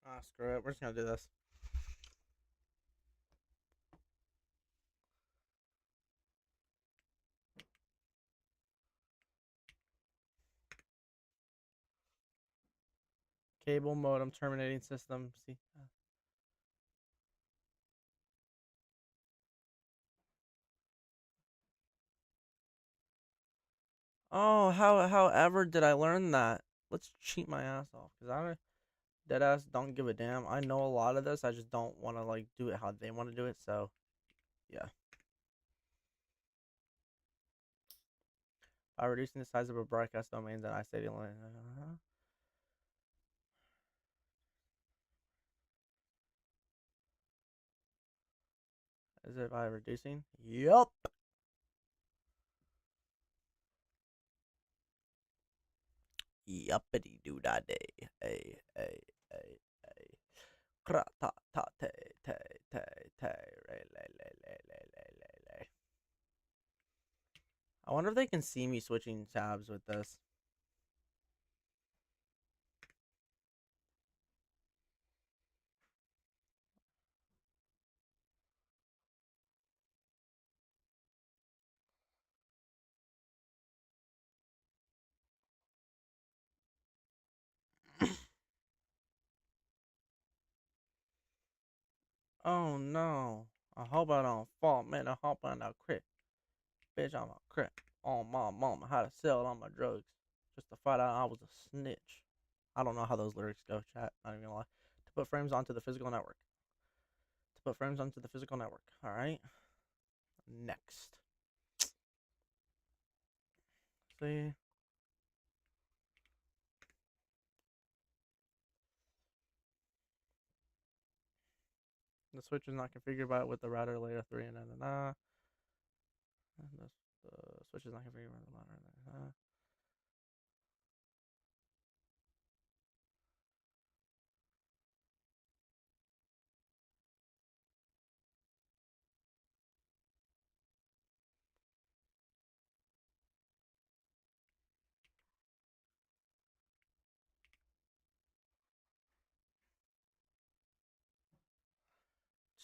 Ah, screw it. We're just gonna do this. Cable modem terminating system. See. Oh, however did I learn that? Let's cheat my ass off, cause I dead ass don't give a damn. I know a lot of this. I just don't want to like do it how they want to do it. So, yeah. By reducing the size of a broadcast domain, then I say the only. Is it by reducing? Yup. Yuppity doo da day. Hey, hey, hey, hey. Kra ta ta te te te te re le le le le le le le. I wonder if they can see me switching tabs with this. Oh no. I hope I don't fall, man. I hope I don't crit. Bitch, I'm a crit. On my mama, how to sell all my drugs. Just to find out I was a snitch. I don't know how those lyrics go, chat. Not even gonna lie. To put frames onto the physical network. To put frames onto the physical network. Alright. Next. See. The switch is not configured by with the router layer 3 and the switch is not configured by the router.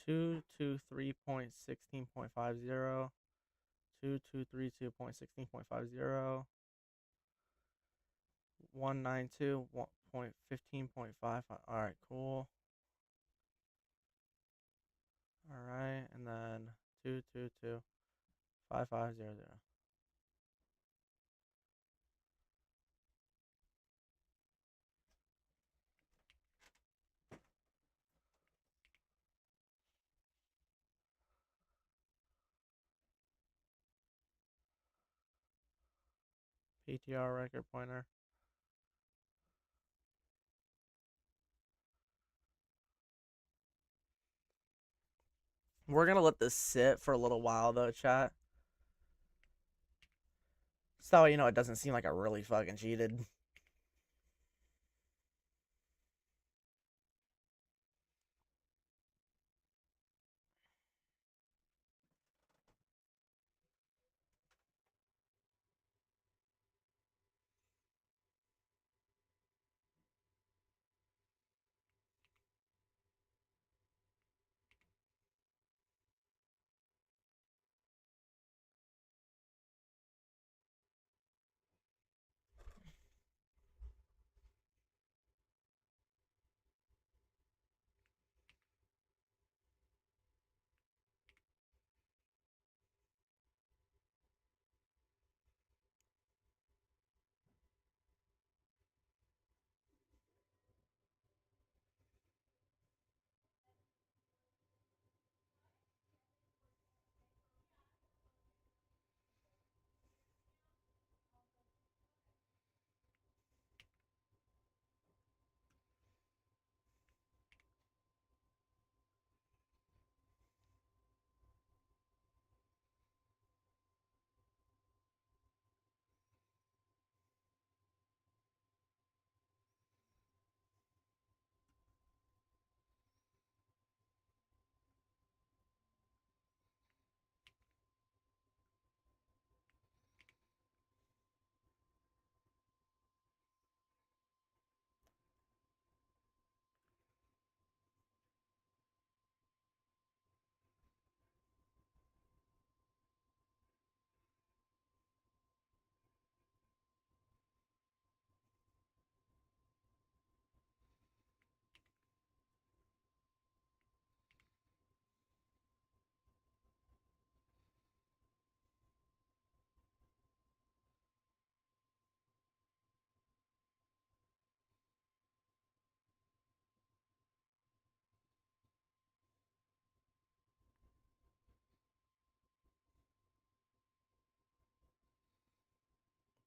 223.16.50, 2232.16.50, 192.15.55. All right, cool. All right, and then 222.5500. PTR record pointer. We're gonna let this sit for a little while though, chat. So that way, it doesn't seem like I really fucking cheated.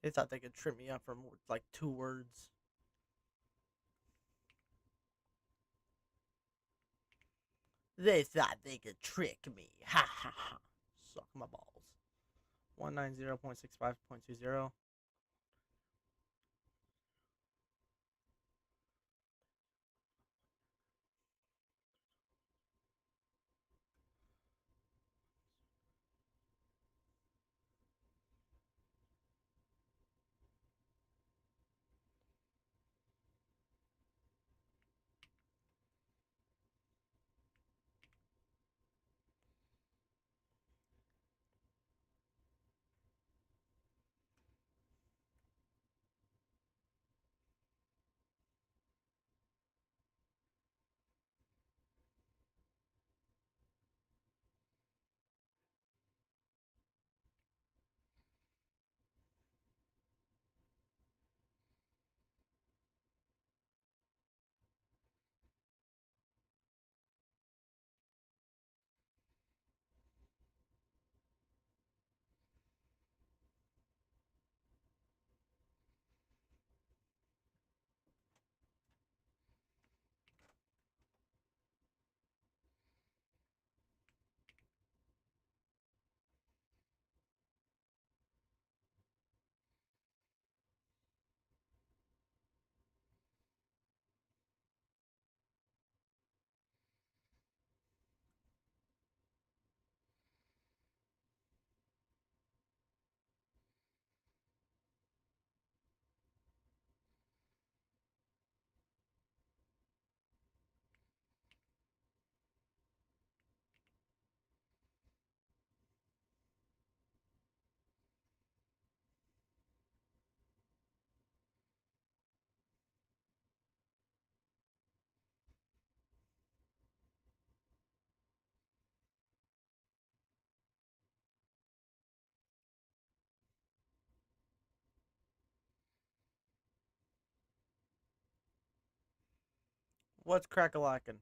They thought they could trip me up for like 2 words. They thought they could trick me. Ha ha ha. Suck my balls. 190.65.20. What's crack-a-lackin'?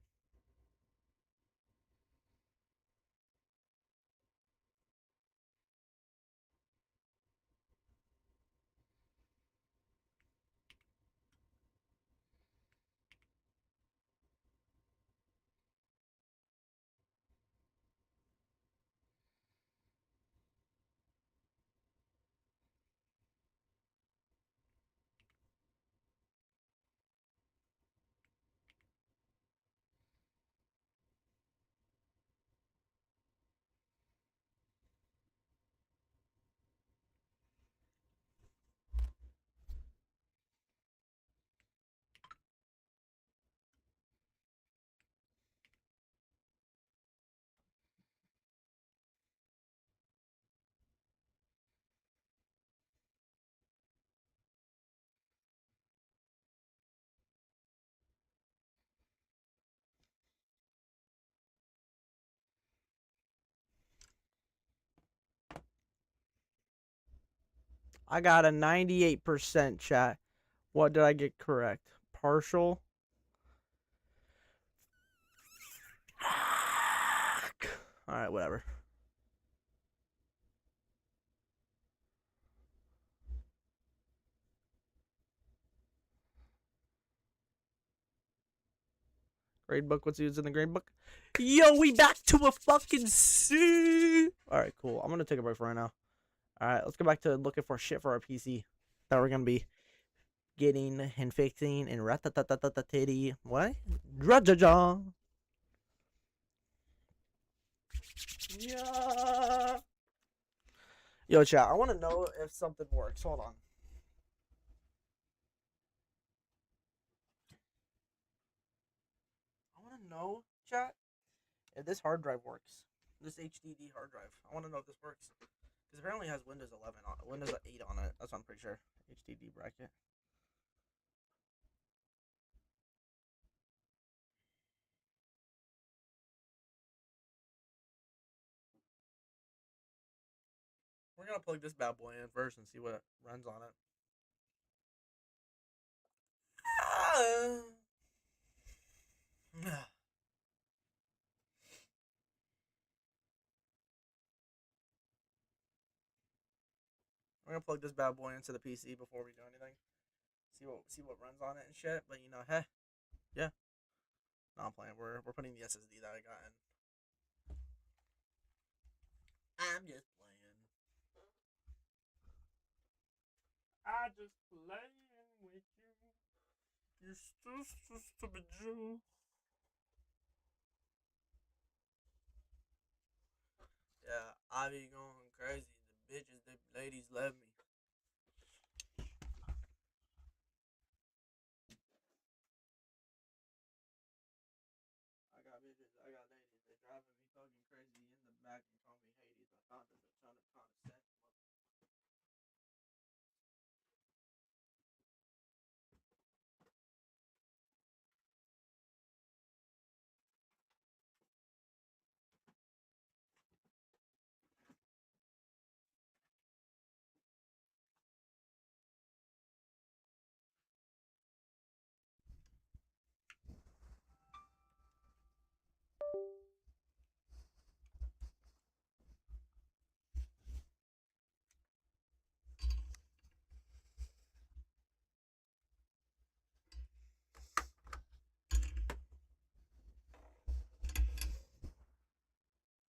I got a 98% chat. What did I get correct? Partial? Alright, whatever. Grade book, what's used in the grade book? Yo, we back to a fucking C. Alright, cool. I'm gonna take a break for right now. Alright, let's go back to looking for shit for our PC that we're gonna be getting and fixing and rat-ta-ta-ta-ta-titty. What? Drajaja. Yeah. Yo, chat, I want to know if something works. Hold on. I want to know, chat, if this hard drive works. This HDD hard drive. I want to know if this works. Because apparently it has Windows 11 on it. Windows 8 on it. That's what I'm pretty sure. HDD bracket. We're going to plug this bad boy in first and see what runs on it. We're gonna plug this bad boy into the PC before we do anything. See what runs on it and shit. But you know, hey, yeah. No, I'm playing. We're putting the SSD that I got in. I'm just playing. I just playing with you. You're so stupid, Joe. Yeah, I be going crazy. The bitches, the ladies love me. I got bitches, I got ladies. They driving me fucking crazy in the back and call me Hades. I found a ton of content.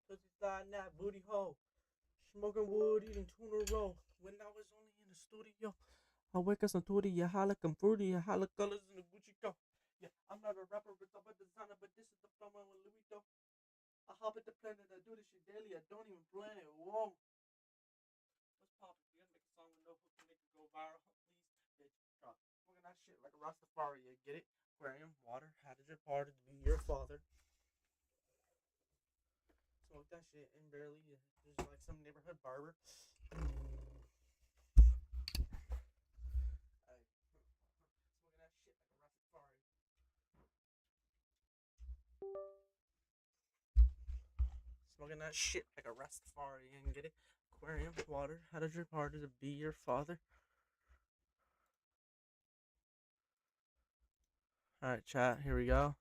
Pussy sliding that booty hole. Smoking wood, eating tuna roll. When I was only in the studio, I wake up some tootie, you holla come fruity, you holla colors in the Gucci go. Yeah, I'm not a rapper, but I'm a designer, but this is the plumber with Louis though. I hop at the planet, I do this shit daily, I don't even plan it. Whoa. What's poppin'? You gotta make a song with no hook to make it go viral. Please, bitch, drop. Smoking that shit like a Rastafari, you get it? Aquarium, water, how did your party to be your father? Smoke that shit and barely, just like some neighborhood barber. Smoking that shit like a Rastafari. Smoking that shit like a Rastafari and get it? Aquarium, water, how did your party to be your father? Alright, chat, here we go.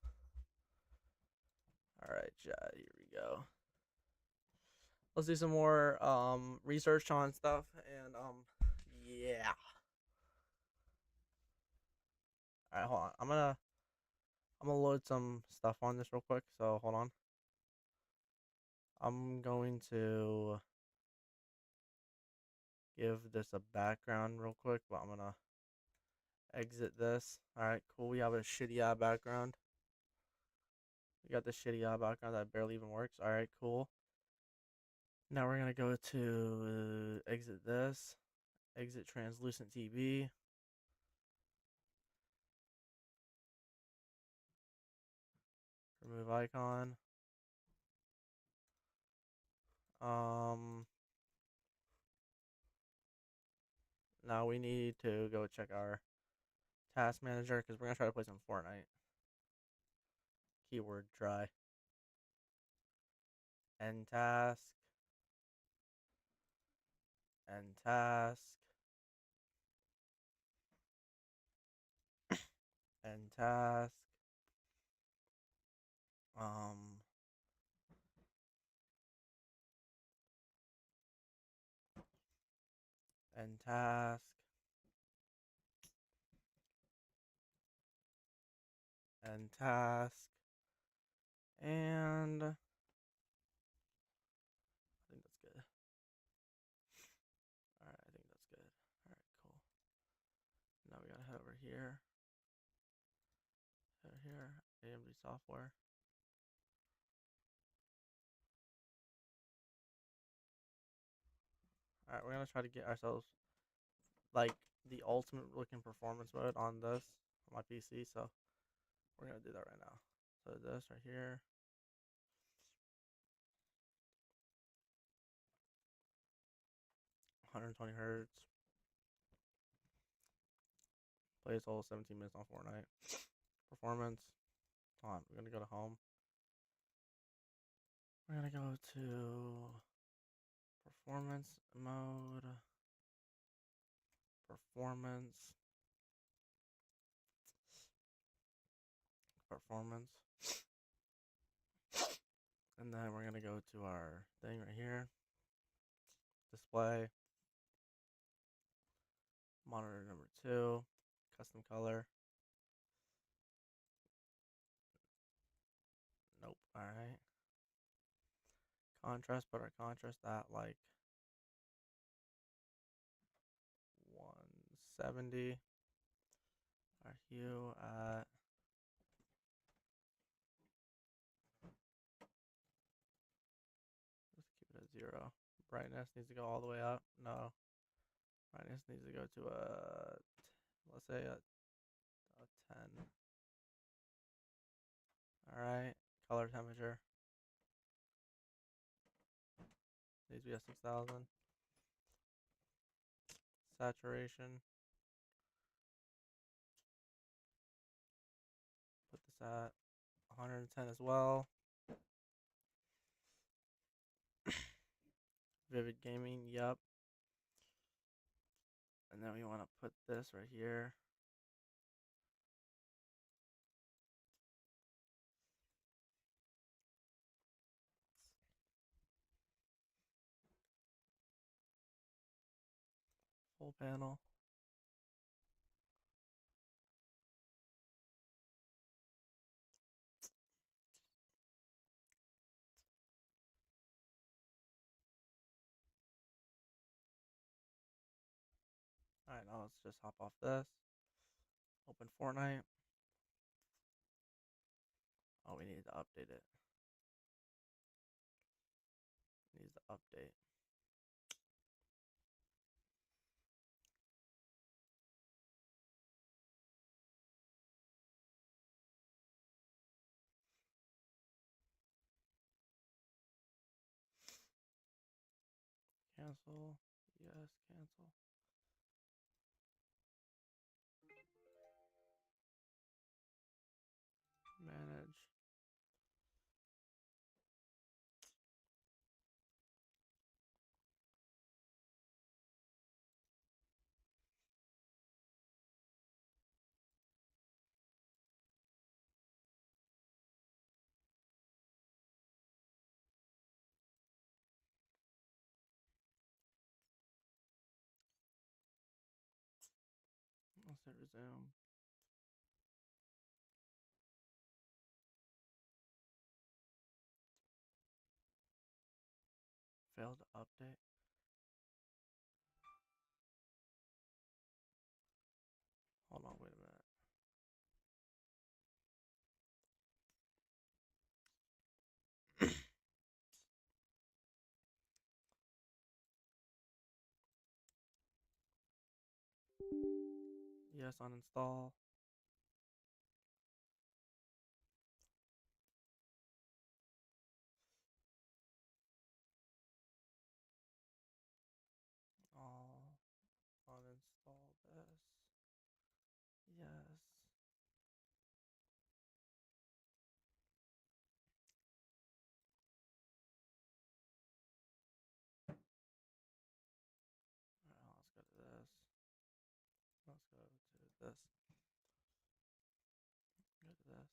Alright, chat, here we go. Let's do some more research on stuff and yeah. Alright, hold on. I'm gonna load some stuff on this real quick, so hold on. I'm going to give this a background real quick, but I'm gonna exit this. Alright, cool. We have a shitty background. We got this shitty background that barely even works. Alright, cool. Now we're gonna go to exit this, exit translucent TV. Remove icon. Now we need to go check our task manager because we're gonna try to play some Fortnite. Keyword try. End task. End task. End task. End task. End task. And I think that's good. Alright, I think that's good. Alright, cool. Now we gotta head over here. Head here. AMD software. Alright, we're gonna try to get ourselves like the ultimate looking performance mode on this on my PC, so we're gonna do that right now. So this right here. 120 hertz. Plays all 17 minutes on Fortnite. Performance. Hold on, we're gonna go to home. We're gonna go to performance mode. Performance. And then we're gonna go to our thing right here. Display. Monitor number 2. Custom color. Nope. Alright. Contrast, put our contrast at like 170. Our hue at let's keep it at 0. Brightness needs to go all the way up. No. Brightness needs to go to let's say a 10. Alright. Color temperature needs to be at 6,000. Saturation. Put this at 110 as well. Vivid gaming, yep. And then we want to put this right here. Full panel. Alright, now let's just hop off this. Open Fortnite. Oh, we need to update it. It needs to update. Cancel. Yes, cancel. Manage. Let's hit resume. Failed to update. Hold on, wait a minute. Yes, uninstall. I'll uninstall this. Yes. Alright, let's go to this. Let's go to this. Go to this.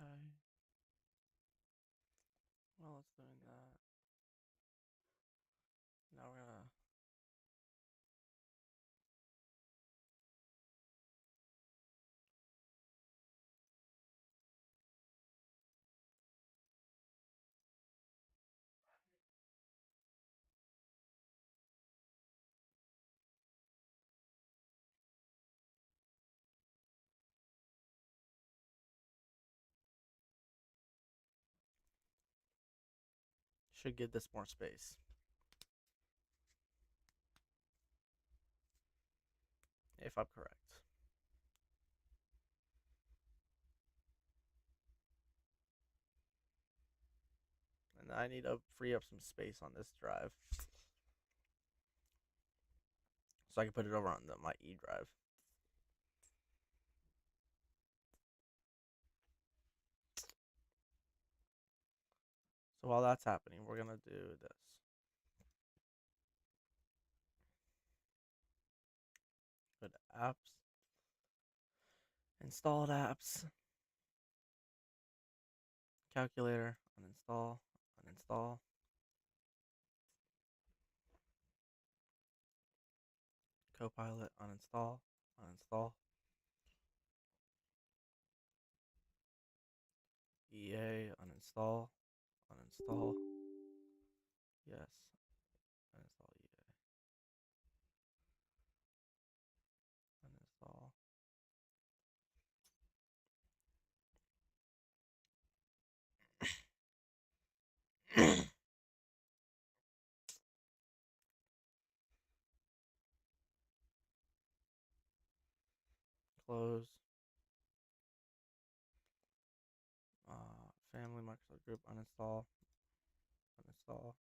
Okay. Well, it's doing that. Now we're gonna should give this more space. If I'm correct. And I need to free up some space on this drive. So I can put it over on my E drive. So while that's happening, we're gonna do this. Go to apps, installed apps, calculator, uninstall, uninstall. Copilot, uninstall, uninstall. EA, uninstall, uninstall. Yes, uninstall EA. Uninstall. Close. Family Microsoft Group, uninstall, uninstall.